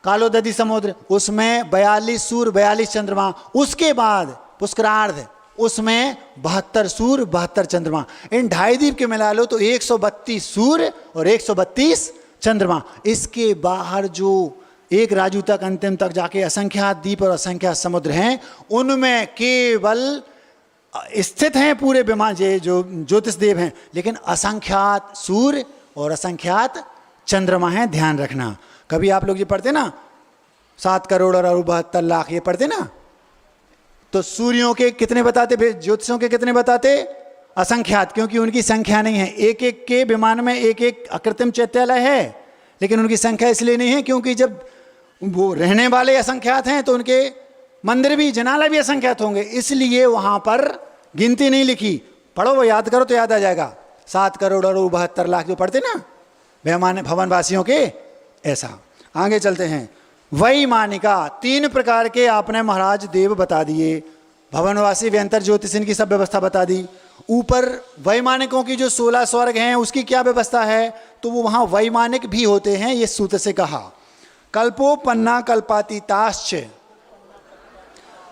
कालोदधी समुद्र, उसमें 42 सूर्य 42 चंद्रमा, उसके बाद पुष्करार्ध, उसमें 72 सूर्य 72 चंद्रमा। इन 2.5 द्वीप के मिला लो तो 132 सूर्य और 132 चंद्रमा। इसके बाहर जो एक राजू तक अंतिम तक जाके असंख्यात द्वीप और असंख्यात समुद्र हैं, उनमें केवल स्थित हैं पूरे विमान जो ज्योतिष देव हैं, लेकिन असंख्यात सूर्य और असंख्यात चंद्रमा हैं। ध्यान रखना, कभी आप लोग ये पढ़ते ना 7 करोड़ और 72 लाख, ये पढ़ते ना, तो सूर्यों के कितने बताते, ज्योतिषों के कितने बताते, असंख्यात, क्योंकि उनकी संख्या नहीं है। एक एक के विमान में एक एक अकृत्रिम चैत्यालय है, लेकिन उनकी संख्या इसलिए नहीं है क्योंकि जब वो रहने वाले असंख्यात हैं तो उनके मंदिर भी, जनाला भी असंख्यात होंगे, इसलिए वहां पर गिनती नहीं लिखी। पढ़ो, वो याद करो तो याद आ जाएगा। 7 करोड़ और 72 लाख जो पढ़ते ना मेहमान भवनवासियों के, ऐसा। आगे चलते हैं। वैमानिका, 3 प्रकार के आपने महाराज देव बता दिए। भवनवासी, व्यंतर, ज्योतिष, इनकी सब व्यवस्था बता दी। ऊपर वैमानिकों की जो 16 स्वर्ग हैं उसकी क्या व्यवस्था है, तो वो वहां वैमानिक भी होते हैं, ये सूत्र से कहा। कल्पोपन्ना कल्पातीताश्च,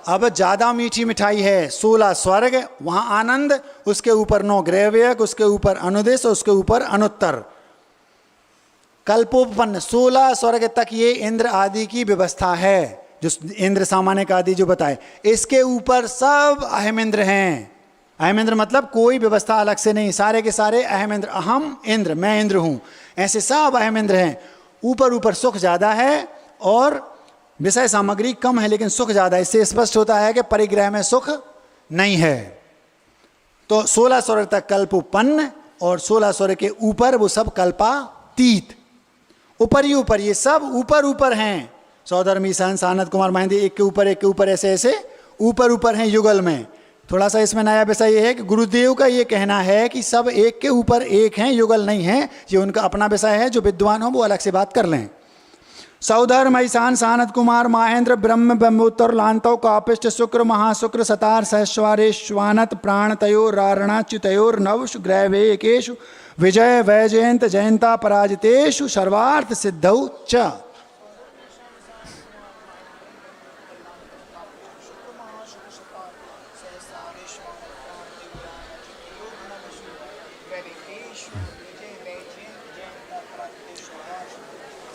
अब ज्यादा मीठी मिठाई है। 16 स्वर्ग, वहां आनंद, उसके ऊपर 9 ग्रैव्यक, उसके ऊपर अनुदेश, उसके ऊपर अनुत्तर। कल्पोपन्न 16 स्वर्ग तक ये इंद्र आदि की व्यवस्था है, जो इंद्र सामान्य आदि जो बताए। इसके ऊपर सब अहमिंद्र हैं। अहमिंद्र मतलब कोई व्यवस्था अलग से नहीं, सारे के सारे अहमिंद्र, अहम इंद्र, मैं इंद्र हूं, ऐसे सब अहमिंद्र हैं। ऊपर ऊपर सुख ज्यादा है और विषय सामग्री कम है, लेकिन सुख ज्यादा है। इससे स्पष्ट होता है कि परिग्रह में सुख नहीं है। तो 16 स्वर्ग तक कल्पोपन्न और 16 स्वर्ग के ऊपर वो सब कल्पातीत। ऊपर ही ऊपर, ये सब ऊपर ऊपर हैं। सौधर्मी, सहंस, आनंद कुमार, महेंद्र, एक के ऊपर ऐसे ऐसे ऊपर ऊपर हैं युगल में। थोड़ा सा इसमें नया विषय ये है कि गुरुदेव का ये कहना है कि सब एक के ऊपर एक हैं, युगल नहीं है। ये उनका अपना विषय है, जो विद्वान हो वो अलग से बात कर लें। सौधर्म, ईशान, सानद कुमार, महेंद्र, ब्रह्म, ब्रह्मोत्तर, लांतव, कापिष्ट, शुक्र, महाशुक्र, सतार, सहस्वारेश्वानत, प्राणतयोर, रारणाच्युतयोर, नवश, ग्रैवेकेशु, विजय, वैजयंत, जयंता, पराजितेषु, सर्वार्थ सिद्धौ च।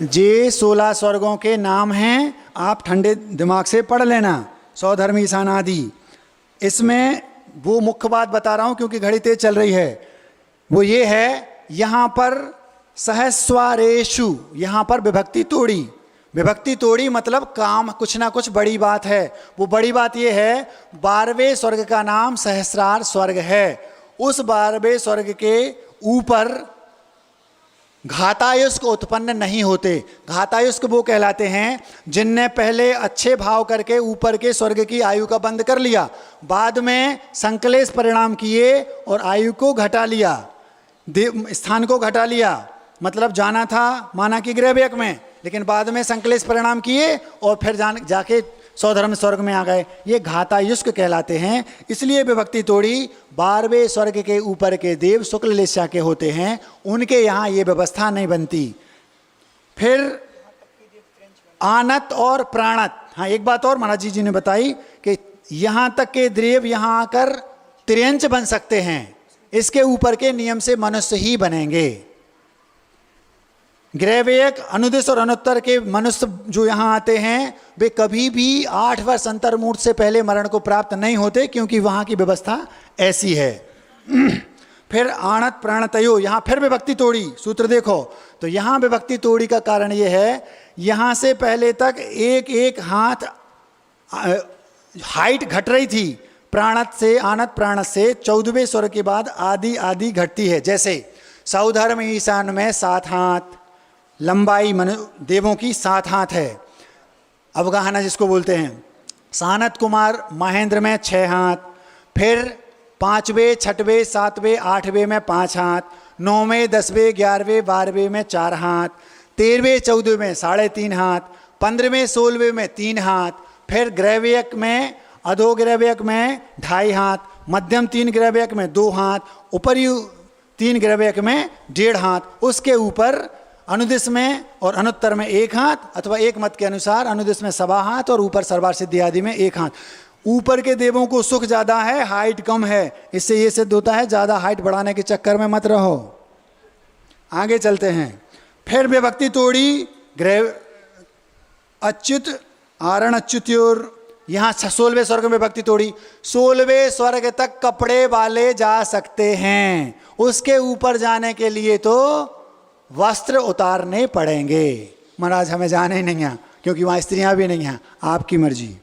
जे 16 स्वर्गों के नाम हैं, आप ठंडे दिमाग से पढ़ लेना। सौधर्म, ईशान आदि। इसमें वो मुख्य बात बता रहा हूं क्योंकि घड़ी तेज चल रही है। वो ये है, यहां पर सहस्वारेशु, यहां पर विभक्ति तोड़ी। विभक्ति तोड़ी मतलब काम कुछ ना कुछ बड़ी बात है। वो बड़ी बात ये है, 12वें स्वर्ग का नाम सहस्रार स्वर्ग है। उस 12वें स्वर्ग के ऊपर घातायुष्क उत्पन्न नहीं होते। घातायुष्क वो कहलाते हैं जिनने पहले अच्छे भाव करके ऊपर के स्वर्ग की आयु का बंद कर लिया, बाद में संकलेश परिणाम किए और आयु को घटा लिया, स्थान को घटा लिया। मतलब जाना था माना कि ग्रहव्यक में, लेकिन बाद में संकलेश परिणाम किए और फिर जाके सौधर्म स्वर्ग में आ गए। ये घातायुष्क कहलाते हैं। इसलिए विभक्ति तोड़ी। 12वें स्वर्ग के ऊपर के देव शुक्ल लेस्या के होते हैं, उनके यहाँ ये व्यवस्था नहीं बनती। फिर आनत और प्राणत। हाँ, एक बात और महाराज जी ने बताई कि यहाँ तक के देव यहाँ आकर त्रियंच बन सकते हैं। इसके ऊपर के नियम से मनुष्य ही बनेंगे। ग्रहवेयक, अनुदेश और अनुत्तर के मनुष्य जो यहाँ आते हैं, वे कभी भी 8 वर्ष अंतर्मूर्त से पहले मरण को प्राप्त नहीं होते, क्योंकि वहाँ की व्यवस्था ऐसी है। फिर आणत प्राणतयो, यहाँ फिर विभक्ति तोड़ी। सूत्र देखो तो यहाँ विभक्ति तोड़ी का कारण ये है, यहाँ से पहले तक एक एक हाथ हाइट घट रही थी। प्राणत से, आनत प्राणत से 14वें स्वर्ग के बाद आदि आदि घटती है। जैसे सौधर्म ईशान में 7 हाथ लंबाई देवों की 7 हाथ है, अवगाहना जिसको बोलते हैं। सानत कुमार महेंद्र में 6 हाथ, फिर 5वें 6वें 7वें 8वें में 5 हाथ, 9वें 10वें 11वें 12वें में 4 हाथ, 13वें 14वें में 3.5 हाथ, 15वें 16वें में 3 हाथ, फिर ग्रैवियक में अधोग्रैवियक में 2.5 हाथ, मध्यम 3 ग्रैवियक में 2 हाथ, ऊपरी 3 ग्रैवियक में 1.5 हाथ, उसके ऊपर अनुदिश में और अनुत्तर में 1 हाथ, अथवा एक मत के अनुसार अनुदिश में 1.25 हाथ और ऊपर सर्वार सिद्धि आदि में 1 हाथ। ऊपर के देवों को सुख ज्यादा है, हाइट कम है, इससे ये सिद्ध होता है ज्यादा हाइट बढ़ाने के चक्कर में मत रहो। आगे चलते हैं। फिर विभक्ति तोड़ी ग्रह अच्युत आरण अच्युत्योर, यहाँ 16वें स्वर्ग में विभक्ति तोड़ी। 16वें स्वर्ग तक कपड़े वाले जा सकते हैं, उसके ऊपर जाने के लिए तो वस्त्र उतारने पड़ेंगे। महाराज हमें जाने ही नहीं है क्योंकि वहाँ स्त्रियां भी नहीं हैं, आपकी मर्जी।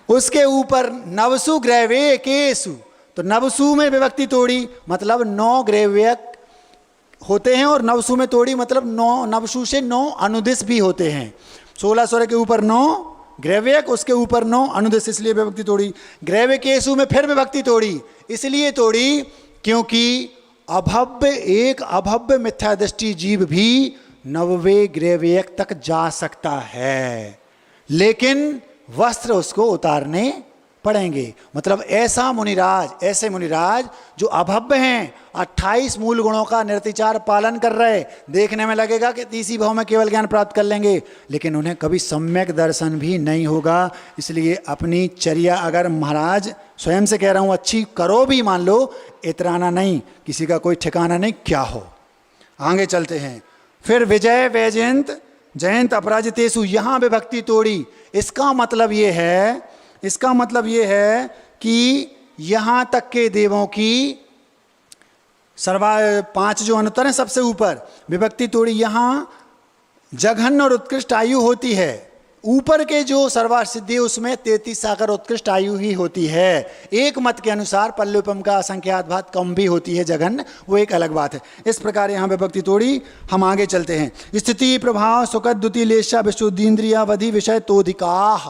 उसके ऊपर नवसु ग्रैवे केसु, तो नवसु में विभक्ति तोड़ी मतलब 9 ग्रैव्यक होते हैं, और नवसु में तोड़ी मतलब 9 नवसु से 9 अनुदिश भी होते हैं। 16 स्वर्ग के ऊपर 9 ग्रैव्यक, उसके ऊपर 9 अनुदिश, इसलिए विभक्ति तोड़ी। ग्रैव्य केसु में फिर विभक्ति तोड़ी, इसलिए तोड़ी क्योंकि अभव्य एक अभव्य मिथ्या दृष्टि जीव भी 9वें ग्रैव्यक तक जा सकता है, लेकिन वस्त्र उसको उतारने पड़ेंगे। मतलब ऐसा मुनिराज, ऐसे मुनिराज जो अभव्य हैं, 28 मूल गुणों का निर्तिचार पालन कर रहे, देखने में लगेगा कि 30 भाव में केवल ज्ञान प्राप्त कर लेंगे, लेकिन उन्हें कभी सम्यक दर्शन भी नहीं होगा। इसलिए अपनी चर्या अगर महाराज स्वयं से कह रहा हूँ अच्छी करो भी, मान लो इतराना नहीं, किसी का कोई ठिकाना नहीं क्या हो। आगे चलते हैं। फिर विजय वैजयंत जयंत अपराजितेषु, यहाँ विभक्ति तोड़ी। इसका मतलब ये है कि यहाँ तक के देवों की 5 जो अनुत्तर हैं सबसे ऊपर विभक्ति तोड़ी। यहाँ जघन्य और उत्कृष्ट आयु होती है, ऊपर के जो सर्वार सिद्धि उसमें 33 साकर उत्कृष्ट आयु ही होती है। एक मत के अनुसार पल्लुपम का असंख्यात भात कम भी होती है जघन्य, वो एक अलग बात है। इस प्रकार यहाँ विभक्ति तोड़ी। हम आगे चलते हैं। स्थिति प्रभाव सुखद द्युति लेशा विशुद्धीन्द्रियावधि विषय तोधिकाः,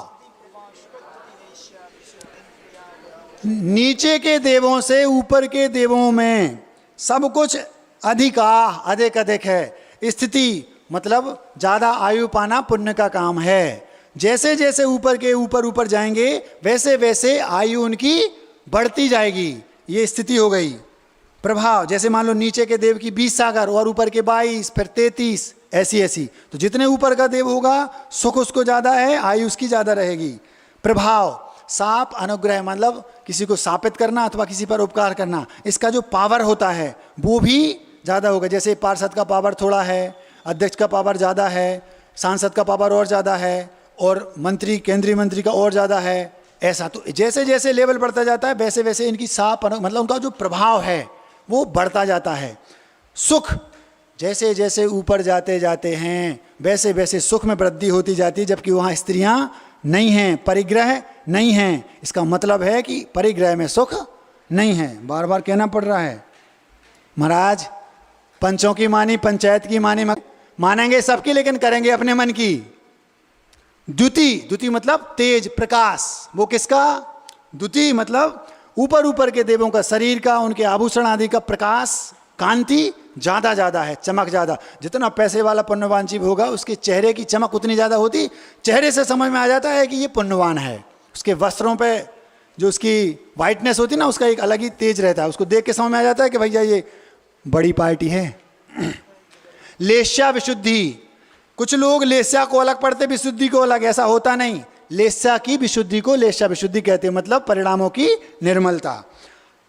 नीचे के देवों से ऊपर के देवों में सब कुछ अधिक है। स्थिति मतलब ज्यादा आयु पाना पुण्य का काम है। जैसे जैसे ऊपर के ऊपर जाएंगे वैसे वैसे आयु उनकी बढ़ती जाएगी, ये स्थिति हो गई। प्रभाव जैसे मान लो नीचे के देव की 20 सागर और ऊपर के 22, फिर 33, ऐसी। तो जितने ऊपर का देव होगा सुख उसको ज्यादा है, आयु उसकी ज्यादा रहेगी। प्रभाव साप अनुग्रह मतलब किसी को शापित करना अथवा किसी पर उपकार करना, इसका जो पावर होता है वो भी ज़्यादा होगा। जैसे पार्षद का पावर थोड़ा है, अध्यक्ष का पावर ज़्यादा है, सांसद का पावर और ज़्यादा है, और मंत्री केंद्रीय मंत्री का और ज़्यादा है। ऐसा तो जैसे जैसे लेवल बढ़ता जाता है वैसे वैसे इनकी साप मतलब उनका जो प्रभाव है वो बढ़ता जाता है। सुख जैसे जैसे ऊपर जाते हैं वैसे वैसे सुख में वृद्धि होती जाती है, जबकि वहाँ स्त्रियाँ नहीं हैं, परिग्रह नहीं हैं। इसका मतलब है कि परिग्रह में सुख नहीं है। बार बार कहना पड़ रहा है। महाराज पंचों की मानी, पंचायत की मानी, मानेंगे सबकी लेकिन करेंगे अपने मन की। द्युति मतलब तेज प्रकाश, वो किसका? द्युति मतलब ऊपर के देवों का, शरीर का, उनके आभूषण आदि का प्रकाश, कांति ज़्यादा है, चमक ज़्यादा। जितना पैसे वाला पुण्यवान जीव होगा उसके चेहरे की चमक उतनी ज़्यादा होती, चेहरे से समझ में आ जाता है कि ये पुण्यवान है। उसके वस्त्रों पे जो उसकी वाइटनेस होती है ना, उसका एक अलग ही तेज रहता है, उसको देख के समझ में आ जाता है कि भैया ये बड़ी पार्टी है। लेस्या विशुद्धि, कुछ लोग लेस्या को अलग पढ़ते, विशुद्धि को अलग, ऐसा होता नहीं। लेस्या की विशुद्धि को लेस्या विशुद्धि कहते हैं, मतलब परिणामों की निर्मलता।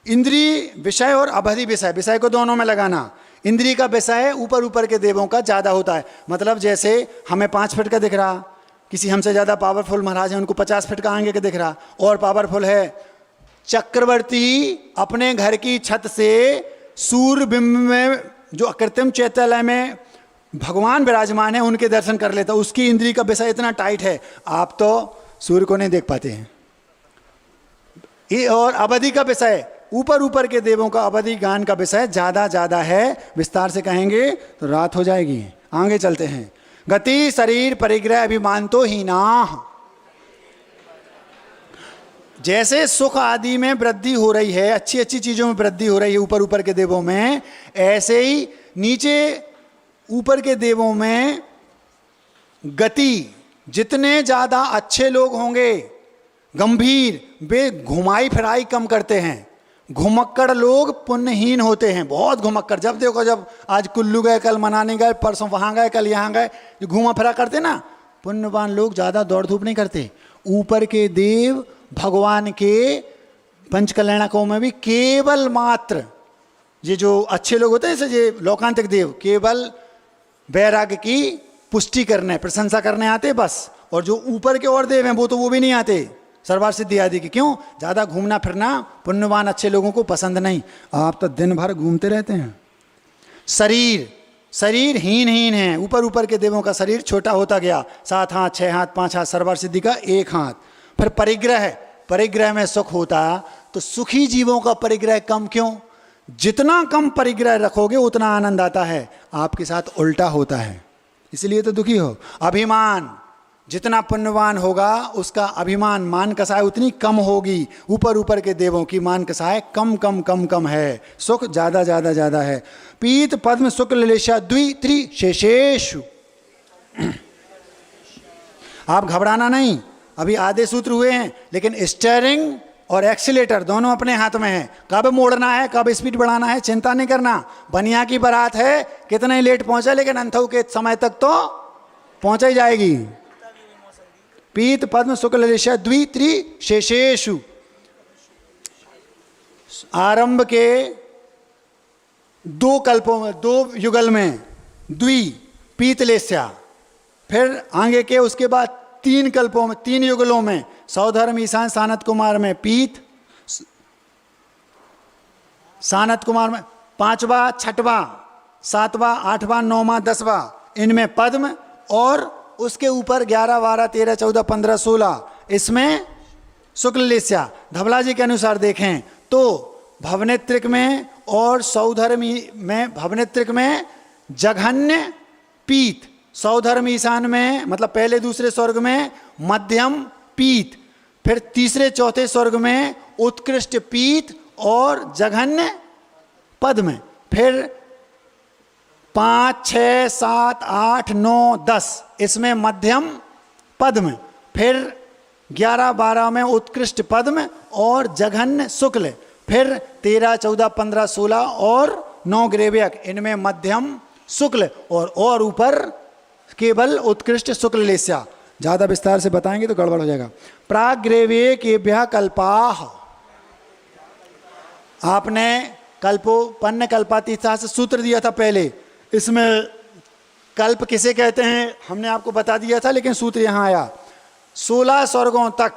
इंद्रिय विषय और अवधि विषय को दोनों में लगाना। इंद्रिय का विषय ऊपर के देवों का ज़्यादा होता है, मतलब जैसे हमें 5 फीट का दिख रहा, किसी हमसे ज़्यादा पावरफुल महाराज है उनको 50 फीट का आगे का दिख रहा और पावरफुल है। चक्रवर्ती अपने घर की छत से सूर्यबिंब में जो कृत्रिम चैत्यालय में भगवान विराजमान है उनके दर्शन कर लेता, उसकी इंद्रिय का विषय इतना टाइट है, आप तो सूर्य को नहीं देख पाते हैं। और अवधि का विषय, ऊपर के देवों का अवधि ज्ञान का विषय ज़्यादा है। विस्तार से कहेंगे तो रात हो जाएगी। आगे चलते हैं। गति शरीर परिग्रह अभिमान तो हीना, जैसे सुख आदि में वृद्धि हो रही है, अच्छी चीज़ों में वृद्धि हो रही है ऊपर के देवों में, ऐसे ही नीचे ऊपर के देवों में गति, जितने ज़्यादा अच्छे लोग होंगे, गंभीर, वे घुमाई फिराई कम करते हैं। घुमक्कड़ लोग पुण्यहीन होते हैं, बहुत घुमक्कड़। जब देखो, जब आज कुल्लू गए, कल मनाने गए, परसों वहाँ गए, कल यहाँ गए, जो घुमा फिरा करते ना, पुण्यवान लोग ज़्यादा दौड़ धूप नहीं करते। ऊपर के देव भगवान के पंचकल्याणकों में भी केवल मात्र ये जो अच्छे लोग होते हैं, जैसे ये लोकांतिक देव, केवल वैराग्य की पुष्टि करने, प्रशंसा करने आते बस। और जो ऊपर के और देव हैं वो भी नहीं आते, सर्वार्थ सिद्धि आदि की। क्यों? ज़्यादा घूमना फिरना पुण्यवान अच्छे लोगों को पसंद नहीं। आप तो दिन भर घूमते रहते हैं। शरीर हीन है। ऊपर के देवों का शरीर छोटा होता गया, 7 हाथ, 6 हाथ, 5 हाथ, सर्वार्थ सिद्धि का 1 हाथ। फिर परिग्रह में सुख होता, तो सुखी जीवों का परिग्रह कम क्यों? जितना कम परिग्रह रखोगे उतना आनंद आता है। आपके साथ उल्टा होता है, इसलिए तो दुखी हो। अभिमान, जितना पुण्यवान होगा उसका अभिमान, मान कसाय उतनी कम होगी। ऊपर के देवों की मान कसाय कम है, सुख ज्यादा है। पीत पद्म शुक्ल लेशा द्वि त्रि शेषेषु। आप घबराना नहीं, अभी आधे सूत्र हुए हैं, लेकिन स्टीयरिंग और एक्सीलेटर दोनों अपने हाथ में है। कब मोड़ना है, कब स्पीड बढ़ाना है, चिंता नहीं करना। बनिया की बारात है, कितना ही लेट पहुंचा, लेकिन अंथऊ के समय तक तो पहुंचा ही जाएगी। पीत पद्म शुक्ल लेशा द्वि त्रि शेषेषु। आरंभ के 2 कल्पों में, 2 युगल में द्वि पीत लेस्या, फिर आगे के उसके बाद 3 कल्पों में, 3 युगलों में, सौधर्म ईशान सानत कुमार में पीत, सानत कुमार में 5वां, 6वां, 7वां, 8वां, 9वां, 10वां, इनमें पद्म, और उसके ऊपर 11, 12, 13, 14, 15, 16 इसमें शुक्ल लेस्या। धवला जी के अनुसार देखें तो भवनेत्रिक में और सौधर्मी में, भवनेत्रिक में जघन्य पीत, सौधर्म ईशान में मतलब पहले दूसरे स्वर्ग में मध्यम पीत, फिर तीसरे चौथे स्वर्ग में उत्कृष्ट पीत और जघन्य पद्म, फिर 5, 6, 7, 8, 9, 10 इसमें मध्यम पद्म, फिर 11, 12 में उत्कृष्ट पद्म और जघन्य शुक्ल, फिर 13, 14, 15, 16 और 9 ग्रेव्यक, इनमें मध्यम शुक्ल, और ऊपर केवल उत्कृष्ट शुक्ल लेस्या। ज़्यादा विस्तार से बताएंगे तो गड़बड़ हो जाएगा। प्राग ग्रेव्ये केभ्यः कल्पाः। आपने कल्पोपन्न कल्पातीता से सूत्र दिया था पहले, इसमें कल्प किसे कहते हैं हमने आपको बता दिया था, लेकिन सूत्र यहाँ आया। 16 स्वर्गों तक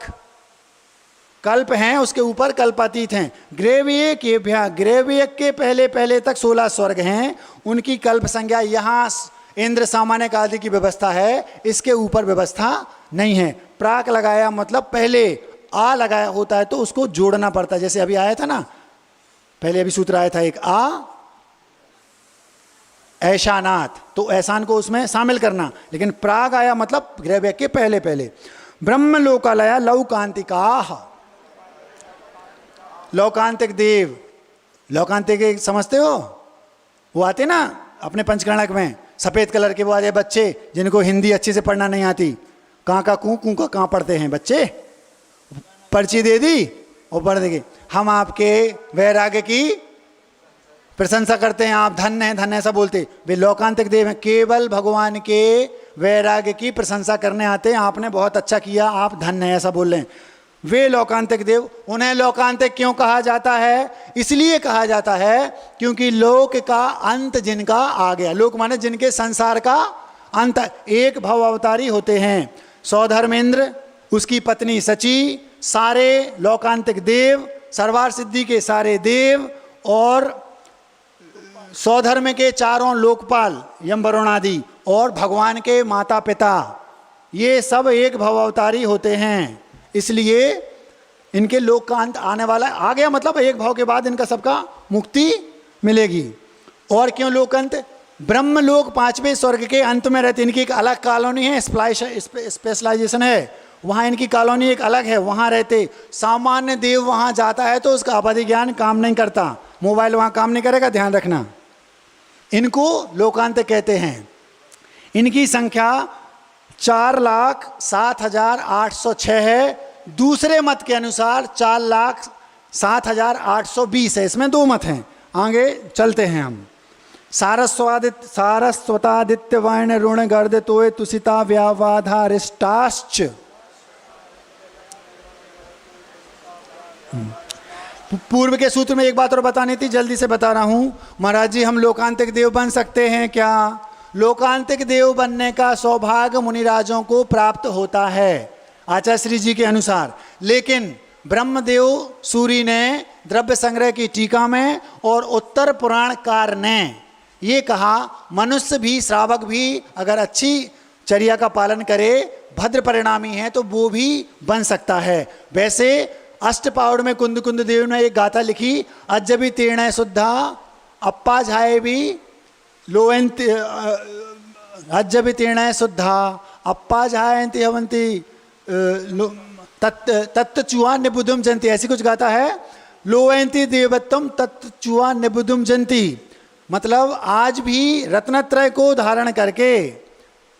कल्प हैं, उसके ऊपर कल्पातीत हैं। ग्रेव्ये केभ्यः, ग्रेव्य के पहले तक 16 स्वर्ग हैं, उनकी कल्प संज्ञा यहाँ इंद्र सामान्य आदि की व्यवस्था है, इसके ऊपर व्यवस्था नहीं है। प्राक लगाया मतलब पहले, आ लगाया होता है तो उसको जोड़ना पड़ता है। जैसे अभी आया था ना, पहले अभी सूत्र आया था एक, आ ऐशानाथ, तो ऐसान को उसमें शामिल करना, लेकिन प्राग आया मतलब ग्रहव्य के पहले। ब्रह्म लोकालया लौकांतिकाः, लौकांतिक देव, लौकांतिक समझते हो? वो आते ना अपने पंचकर्णक में, सफ़ेद कलर के वो आते बच्चे जिनको हिंदी अच्छे से पढ़ना नहीं आती, कहाँ का कूँ कूँ का कहाँ पढ़ते हैं बच्चे, पर्ची दे दी और पढ़ देंगे। हम आपके वैराग्य की प्रशंसा करते हैं, आप धन्य हैं, धन्य ऐसा बोलते। वे लौकांतिक देव हैं, केवल भगवान के वैराग्य की प्रशंसा करने आते हैं। आपने बहुत अच्छा किया, आप धन्य हैं ऐसा बोल रहे हैं। वे लौकांतिक देव, उन्हें लौकांतिक क्यों कहा जाता है? इसलिए कहा जाता है क्योंकि लोक का अंत जिनका आ गया। लोक माने जिनके संसार का अंत, एक भव अवतारी होते हैं। सौधर्मेंद्र, उसकी पत्नी सची, सारे लौकांतिक देव, सर्वार्थ सिद्धि के सारे देव और सौधर्म के चारों लोकपाल यम वरुण आदि और भगवान के माता पिता, ये सब एक भव अवतारी होते हैं। इसलिए इनके लोक का अंत आने वाला आ गया, मतलब एक भाव के बाद इनका सबका मुक्ति मिलेगी। और क्यों लोकंत? ब्रह्म लोक 5वें स्वर्ग के अंत में रहते, इनकी एक अलग कॉलोनी है, स्पेशलाइजेशन है, वहाँ इनकी कॉलोनी एक अलग है, वहाँ रहते। सामान्य देव वहाँ जाता है तो उसका अवधि ज्ञान काम नहीं करता, मोबाइल वहाँ काम नहीं करेगा, ध्यान रखना। इनको लोकांत कहते हैं। इनकी संख्या 4,07,806 है। दूसरे मत के अनुसार 4,07,820 है। इसमें दो मत हैं, आगे चलते हैं हम। सारस्वतादित्य वर्ण ऋण गर्द तोय तुसिता व्यावाधारिष्टाश्च। पूर्व के सूत्र में एक बात और बतानी थी, जल्दी से बता रहा हूं। महाराज जी, हम लोकांतिक देव बन सकते हैं क्या? लोकांतिक देव बनने का सौभाग्य मुनिराजों को प्राप्त होता है आचार्य श्री जी के अनुसार, लेकिन ब्रह्मदेव सूरी ने द्रव्य संग्रह की टीका में और उत्तर पुराणकार ने ये कहा, मनुष्य भी, श्रावक भी अगर अच्छी चर्या का पालन करे, भद्र परिणामी है, तो वो भी बन सकता है। वैसे अष्टपावड़ में कुंद कुंद देव ने एक गाथा लिखी, अज्जबी तीर्ण शुद्धा अप्पा झाए भी लोयंती, अज्जबी तीर्ण शुद्धा अप्पा झायंती हवंती तत्त चुआ निबुधुम जंती, ऐसी कुछ गाता है। लोयंती देवत्तम तत्त चुआ निबुधुम जंती, मतलब आज भी रत्नत्रय को धारण करके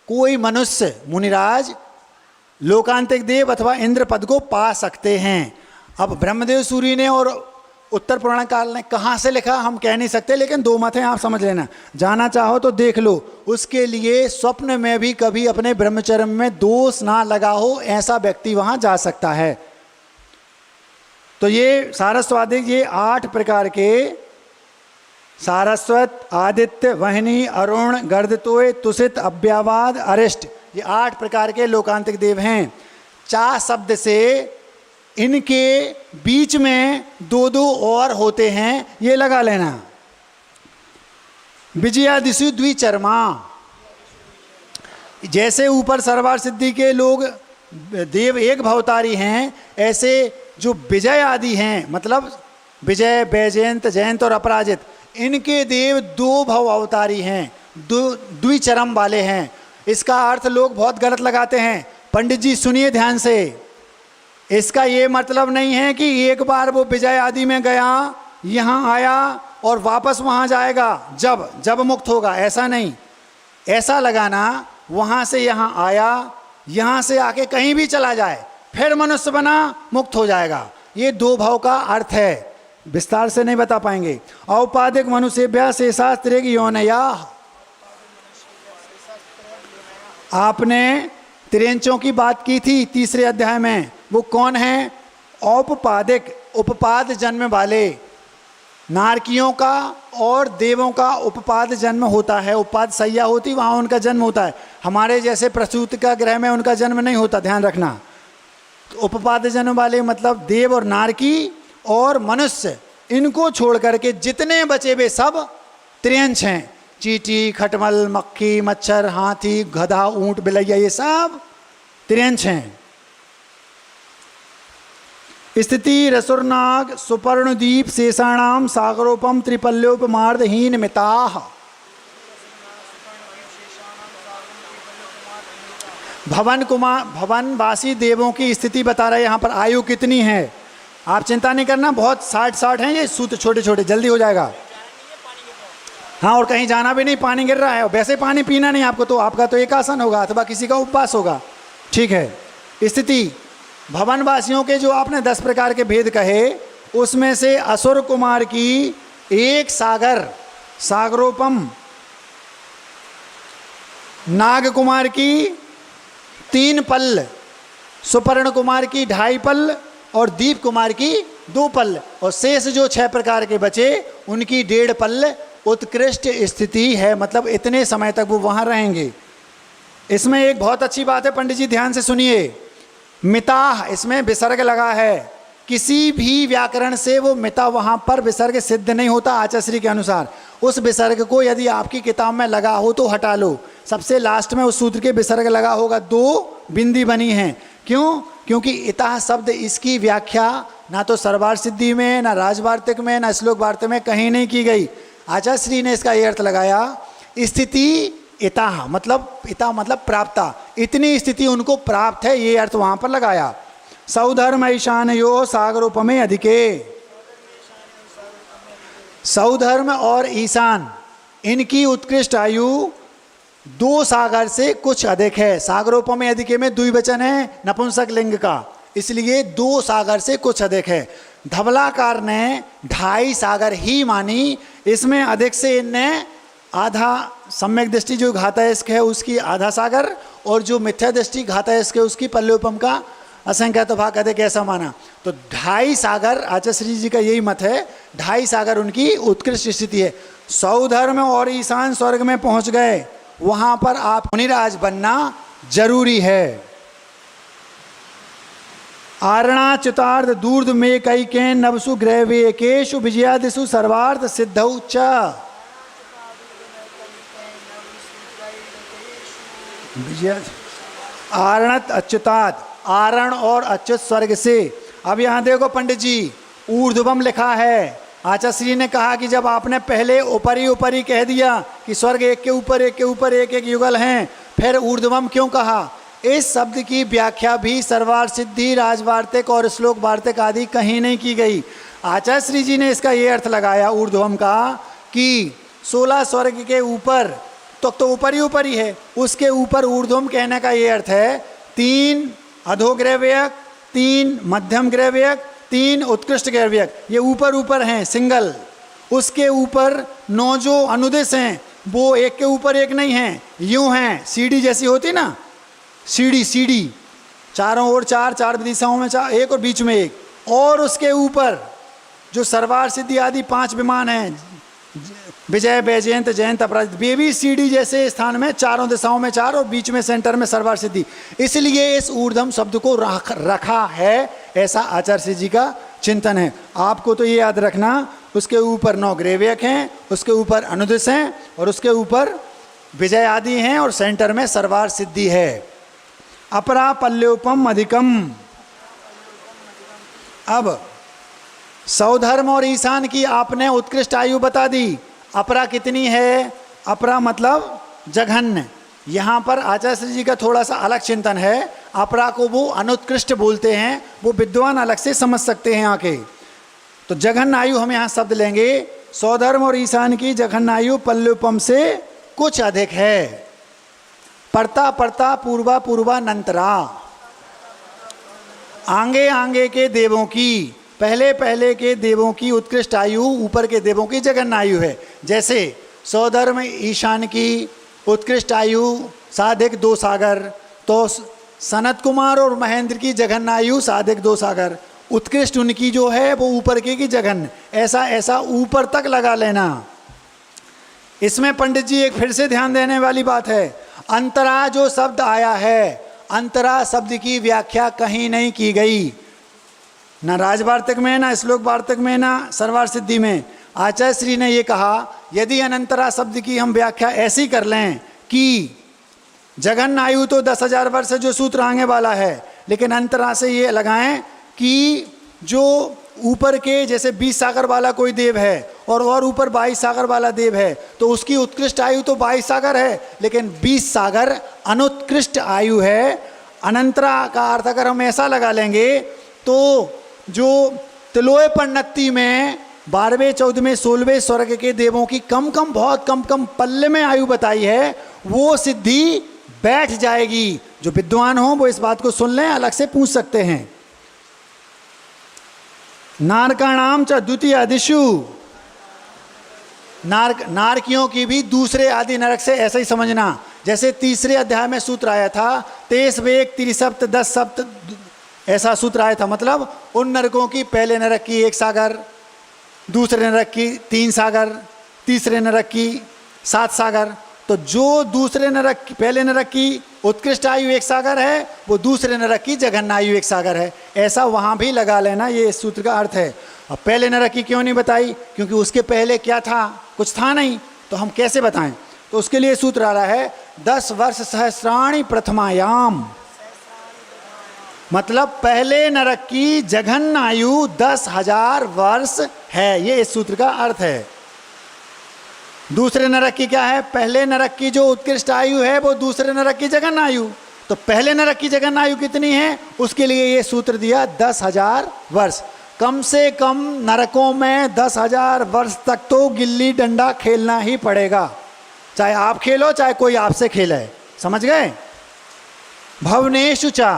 कोई मनुष्य मुनिराज लोकांतिक देव अथवा इंद्र पद को पा सकते हैं। अब ब्रह्मदेव सूरी ने और उत्तर पुराण काल ने कहाँ से लिखा हम कह नहीं सकते, लेकिन दो मत हैं, आप समझ लेना। जाना चाहो तो देख लो। उसके लिए स्वप्न में भी कभी अपने ब्रह्मचर्य में दोष ना लगा हो, ऐसा व्यक्ति वहाँ जा सकता है। तो ये सारस्वत, ये 8 प्रकार के सारस्वत, आदित्य, वहनी, अरुण, गर्दतोय, तुसित, अव्यावाद, अरिष्ट, ये 8 प्रकार के लोकांतिक देव हैं। 4 शब्द से इनके बीच में 2-2 और होते हैं, ये लगा लेना। विजयादिशु द्विचर्मा, जैसे ऊपर सरवार सिद्धि के लोग देव एक भवतारी हैं, ऐसे जो विजय आदि हैं, मतलब विजय, वैजयंत, जयंत और अपराजित, इनके देव 2 भव अवतारी हैं, द्विचरम वाले हैं। इसका अर्थ लोग बहुत गलत लगाते हैं। पंडित जी सुनिए ध्यान से, इसका ये मतलब नहीं है कि एक बार वो विजय आदि में गया, यहाँ आया और वापस वहाँ जाएगा जब मुक्त होगा, ऐसा नहीं। ऐसा लगाना वहाँ से यहाँ आया, यहाँ से आके कहीं भी चला जाए, फिर मनुष्य बना, मुक्त हो जाएगा। ये 2 भाव का अर्थ है, विस्तार से नहीं बता पाएंगे। औपाधिक मनुष्यभ्या शेषास्त्रिक योनया, आपने त्रियंचों की बात की थी तीसरे अध्याय में, वो कौन है? औपपादिक, उपपाद जन्म वाले। नारकियों का और देवों का उपपाद जन्म होता है, उपपाद सैया होती, वहाँ उनका जन्म होता है। हमारे जैसे प्रसूति का ग्रह में उनका जन्म नहीं होता, ध्यान रखना। तो उपपाद जन्म वाले मतलब देव और नारकी और मनुष्य, इनको छोड़ करके जितने बचे वे सब त्रियंच हैं। चींटी, खटमल, मक्खी, मच्छर, हाथी, गधा, ऊंट, बिलैया, ये सब त्रियंच हैं। स्थिति रसुरनाग सुपर्णद्वीप शेषाणाम सागरोपम त्रिपल्योपमार्दहीन मिताः। भवनवासी देवों की स्थिति बता रहे हैं यहाँ पर। आयु कितनी है आप चिंता नहीं करना, बहुत 60 हैं ये सूत्र, छोटे छोटे, जल्दी हो जाएगा। हाँ, और कहीं जाना भी नहीं, पानी गिर रहा है, वैसे पानी पीना नहीं आपको, तो आपका तो एक आसन होगा अथवा किसी का उपवास होगा, ठीक है। स्थिति भवनवासियों के जो आपने 10 प्रकार के भेद कहे, उसमें से असुर कुमार की एक सागर, सागरोपम, नाग कुमार की 3 पल्ल, सुपर्ण कुमार की 2.5 पल्ल और दीप कुमार की 2 पल्ल, और शेष जो 6 प्रकार के बचे उनकी 1.5 पल्ल उत्कृष्ट स्थिति है, मतलब इतने समय तक वो वहाँ रहेंगे। इसमें एक बहुत अच्छी बात है, पंडित जी ध्यान से सुनिए। मिताह, इसमें विसर्ग लगा है, किसी भी व्याकरण से वो मिता वहाँ पर विसर्ग सिद्ध नहीं होता आचार्य के अनुसार। उस विसर्ग को यदि आपकी किताब में लगा हो तो हटा लो, सबसे लास्ट में उस सूत्र के विसर्ग लगा होगा, 2 बिंदी बनी हैं। क्यों? क्योंकि इताह शब्द इसकी व्याख्या ना तो सरवार सिद्धि में, ना राजवार्तिक में, ना श्लोक वार्तिक में कहीं नहीं की गई। आचार्य श्री ने इसका ये अर्थ लगाया, स्थिति इताह मतलब प्राप्ता, इतनी स्थिति उनको प्राप्त है, ये अर्थ वहाँ पर लगाया। सौधर्म ईशानयो सागरोपमे अधिके, सौधर्म और ईशान इनकी उत्कृष्ट आयु दो सागर से कुछ अधिक है। सागरोपम अधिके में द्विवचन है नपुंसक लिंग का, इसलिए दो सागर से कुछ अधिक है। धवलाकार ने 2.5 सागर ही मानी, इसमें अधिक से इनने आधा, सम्यक दृष्टि जो घातायस्क है उसकी आधा सागर, और जो मिथ्या दृष्टि घातायस्क है उसकी पल्योपम का असंख्या तो भाग अधिक ऐसा माना। तो 2.5 सागर आचार्य जी का यही मत है, 2.5 सागर उनकी उत्कृष्ट स्थिति है। सौधर्म और ईशान स्वर्ग में पहुंच गए, वहां पर आप मुनिराज बनना जरूरी है। आरणाच्युतार्थ दूर्ध में कई के नवसु ग्रहवेकेशु विजयादिषु सर्वार्थ सिद्धौ च। आरणत अच्युतात्, आरण और अच्युत स्वर्ग से। अब यहां देखो पंडित जी, ऊर्ध्वम लिखा है। आचार्य श्री ने कहा कि जब आपने पहले ऊपरी ऊपरी कह दिया कि स्वर्ग एक के ऊपर एक के ऊपर एक एक युगल हैं, फिर ऊर्ध्वम क्यों कहा? इस शब्द की व्याख्या भी सर्वार्थ सिद्धि, राजवार्तिक और श्लोक वार्तिक आदि कहीं नहीं की गई। आचार्य श्री जी ने इसका ये अर्थ लगाया ऊर्ध्वम का कि 16 स्वर्ग के ऊपर तो ऊपर ही ऊपर ही है, उसके ऊपर ऊर्ध्वम कहने का ये अर्थ है 3 अधोग्रहव्यक, 3 मध्यम ग्रहव्यक, 3 उत्कृष्ट ग्रहव्यक, ये ऊपर ऊपर हैं सिंगल। उसके ऊपर 9 जो अनुदेश हैं वो एक के ऊपर एक नहीं हैं, यूं हैं, सीढ़ी जैसी होती ना, सीढ़ी चारों ओर 4 दिशाओं में 4, एक और बीच में एक, और उसके ऊपर जो सर्वार्थ सिद्धि आदि 5 विमान हैं, विजय वैजयंत जयंत अपराजित, ये भी सीढ़ी जैसे स्थान में चारों दिशाओं में 4 और बीच में सेंटर में सर्वार्थ सिद्धि, इसलिए इस ऊर्ध्वम शब्द को रखा है, ऐसा आचार्य जी का चिंतन है। आपको तो ये याद रखना, उसके ऊपर 9 ग्रहव्यक हैं, उसके ऊपर अनुदिश हैं, और उसके ऊपर विजय आदि हैं, और सेंटर में सर्वार्थ सिद्धि है। अपरा पल्योपम अधिकम। अब सौधर्म और ईशान की आपने उत्कृष्ट आयु बता दी। अपरा कितनी है? अपरा मतलब जघन्य। यहाँ पर आचार्य जी का थोड़ा सा अलग चिंतन है। अपरा को वो अनुत्कृष्ट बोलते हैं, वो विद्वान अलग से समझ सकते हैं आके। तो जघन्य आयु हम यहाँ शब्द लेंगे। सौधर्म और ईशान की जघन्य आयु पल्योपम से कुछ अधिक है। परता परता पूर्वा पूर्वानंतरा, आगे आगे के देवों की, पहले पहले के देवों की उत्कृष्ट आयु ऊपर के देवों की जघन्य आयु है। जैसे सौधर्म ईशान की उत्कृष्ट आयु साधिक 2 सागर, तो सनत कुमार और महेंद्र की जघन्य आयु साधिक 2 सागर, उत्कृष्ट उनकी जो है वो ऊपर की जघन्य, ऐसा ऐसा ऊपर तक लगा लेना। इसमें पंडित जी एक फिर से ध्यान देने वाली बात है, अंतरा जो शब्द आया है, अंतरा शब्द की व्याख्या कहीं नहीं की गई, ना राजवार्तिक में, ना श्लोक वार्तिक में, ना सर्वार्थ सिद्धि में। आचार्य श्री ने ये कहा, यदि अनंतरा शब्द की हम व्याख्या ऐसी कर लें कि जघन्य आयु तो 10,000 वर्ष जो सूत्र आगे वाला है, लेकिन अंतरा से ये लगाएं कि जो ऊपर के जैसे 20 सागर वाला कोई देव है और ऊपर 22 सागर वाला देव है, तो उसकी उत्कृष्ट आयु तो 22 सागर है, लेकिन 20 सागर अनुत्कृष्ट आयु है। अनंतरा का अर्थ अगर हम ऐसा लगा लेंगे तो जो तिलोय पन्नती में 12वें 14वें 16वें स्वर्ग के देवों की बहुत कम पल्ले में आयु बताई है, वो सिद्धि बैठ जाएगी। जो विद्वान हो वो इस बात को सुन लें, अलग से पूछ सकते हैं। नारकाणाम च द्वितीय आदिशु, नारकियों की भी दूसरे आदि नरक से ऐसा ही समझना। जैसे तीसरे अध्याय में सूत्र आया था 23 वेग 30 10 सप्त, ऐसा सूत्र आया था, मतलब उन नरकों की पहले नरक की 1 सागर, दूसरे नरक की 3 सागर, तीसरे नरक की 7 सागर। तो जो दूसरे नरक की, पहले नरक की उत्कृष्ट आयु 1 सागर है, वो दूसरे नरक की जघन्य आयु 1 सागर है, ऐसा वहाँ भी लगा लेना, ये इस सूत्र का अर्थ है। अब पहले नरक की क्यों नहीं बताई? क्योंकि उसके पहले क्या था? कुछ था नहीं, तो हम कैसे बताएं? तो उसके लिए सूत्र आ रहा है 10 वर्ष सहस्राणि प्रथमायाम, मतलब पहले नरक की जघन्य आयु 10,000 वर्ष है, ये इस सूत्र का अर्थ है। दूसरे नरक की क्या है? पहले नरक की जो उत्कृष्ट आयु है वो दूसरे नरक की जघन्य आयु। तो पहले नरक की जघन्य आयु कितनी है? उसके लिए ये सूत्र दिया 10,000 वर्ष। कम से कम नरकों में 10,000 वर्ष तक तो गिल्ली डंडा खेलना ही पड़ेगा। चाहे आप खेलो चाहे कोई आपसे खेले, समझ गए। भवनेषु चा,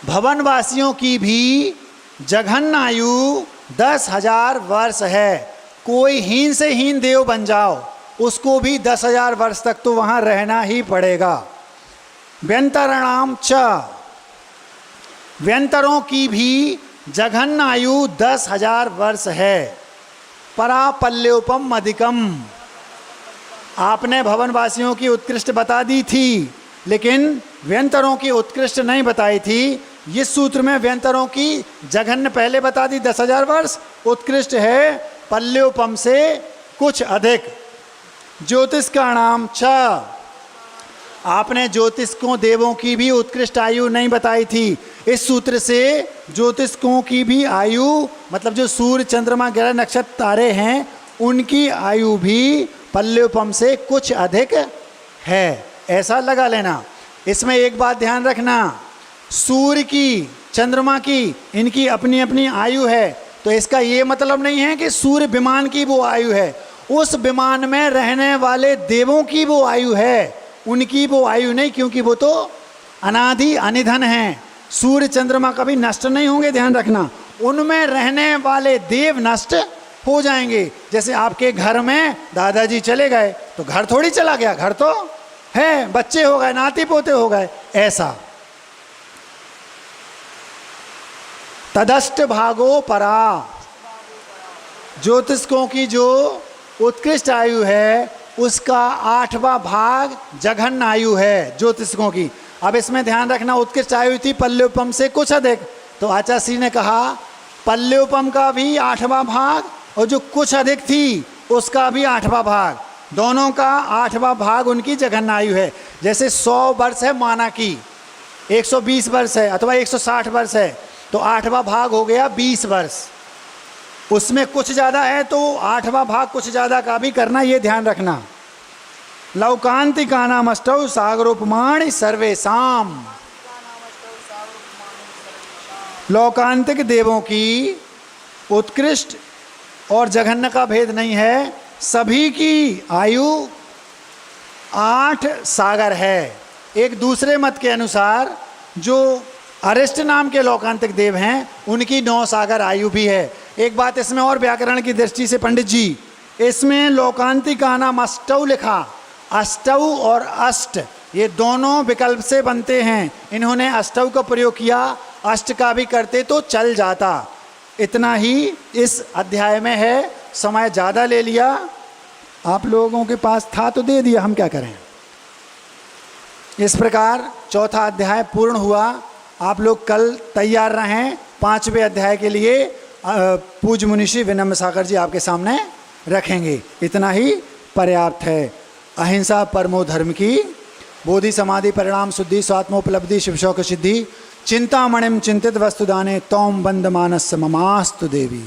भवनवासियों की भी जघन्य आयु 10,000 वर्ष है। कोई हीन से हीन देव बन जाओ, उसको भी 10,000 वर्ष तक तो वहाँ रहना ही पड़ेगा। व्यंतराणाम च, व्यंतरों की भी जघन्य आयु 10,000 वर्ष है। परापल्योपम अधिकम, आपने भवनवासियों की उत्कृष्ट बता दी थी, लेकिन व्यंतरों की उत्कृष्ट नहीं बताई थी। इस सूत्र में व्यंतरों की जघन्य पहले बता दी 10,000 वर्ष, उत्कृष्ट है पल्योपम से कुछ अधिक। ज्योतिष का नाम छ, आपने ज्योतिषकों देवों की भी उत्कृष्ट आयु नहीं बताई थी। इस सूत्र से ज्योतिषकों की भी आयु, मतलब जो सूर्य चंद्रमा ग्रह नक्षत्र तारे हैं, उनकी आयु भी पल्योपम से कुछ अधिक है, ऐसा लगा लेना। इसमें एक बात ध्यान रखना, सूर्य की चंद्रमा की इनकी अपनी अपनी आयु है, तो इसका ये मतलब नहीं है कि सूर्य विमान की वो आयु है। उस विमान में रहने वाले देवों की वो आयु है, उनकी वो आयु नहीं, क्योंकि वो तो अनादि अनिधन हैं। सूर्य चंद्रमा कभी नष्ट नहीं होंगे, ध्यान रखना। उनमें रहने वाले देव नष्ट हो जाएंगे। जैसे आपके घर में दादाजी चले गए तो घर थोड़ी चला गया, घर तो है, बच्चे हो गए, नाती पोते हो गए, ऐसा। तदष्ट भागो परा, ज्योतिषकों की जो उत्कृष्ट आयु है उसका 8वां भाग जघन्य आयु है ज्योतिषकों की। अब इसमें ध्यान रखना, उत्कृष्ट आयु थी पल्योपम से कुछ अधिक, तो आचार्य ने कहा पल्योपम का भी 8वां भाग और जो कुछ अधिक थी उसका भी 8वां भाग, दोनों का 8वां भाग उनकी जघन्य आयु है। जैसे 100 वर्ष है माना की, 120 वर्ष है अथवा 160 वर्ष है, तो 8वां भाग हो गया 20 वर्ष। उसमें कुछ ज़्यादा है तो 8वां भाग कुछ ज़्यादा का भी करना, ये ध्यान रखना। लौकांतिका नाम अष्टौ सागरोपमाणि सर्वेशाम, लौकांतिक देवों की उत्कृष्ट और जघन्य का भेद नहीं है, सभी की आयु 8 सागर है। एक दूसरे मत के अनुसार जो अरिष्ट नाम के लौकांतिक देव हैं उनकी 9 सागर आयु भी है। एक बात इसमें और व्याकरण की दृष्टि से पंडित जी, इसमें लौकांतिका नाम अष्टौ लिखा, अष्टौ और अष्ट ये दोनों विकल्प से बनते हैं, इन्होंने अष्टौ का प्रयोग किया, अष्ट का भी करते तो चल जाता। इतना ही इस अध्याय में है, समय ज़्यादा ले लिया, आप लोगों के पास था तो दे दिया, हम क्या करें। इस प्रकार चौथा अध्याय पूर्ण हुआ। आप लोग कल तैयार रहें 5वें अध्याय के लिए। पूज्य मुनिषि विनम्र सागर जी आपके सामने रखेंगे, इतना ही पर्याप्त है। अहिंसा परमो धर्म की, बोधि समाधि परिणाम शुद्धि, स्वात्मोपलब्धि शिव शौक सिद्धि, चिंतामणिम चिंतित वस्तुदाने तौम बंद मानस ममास्तु देवी।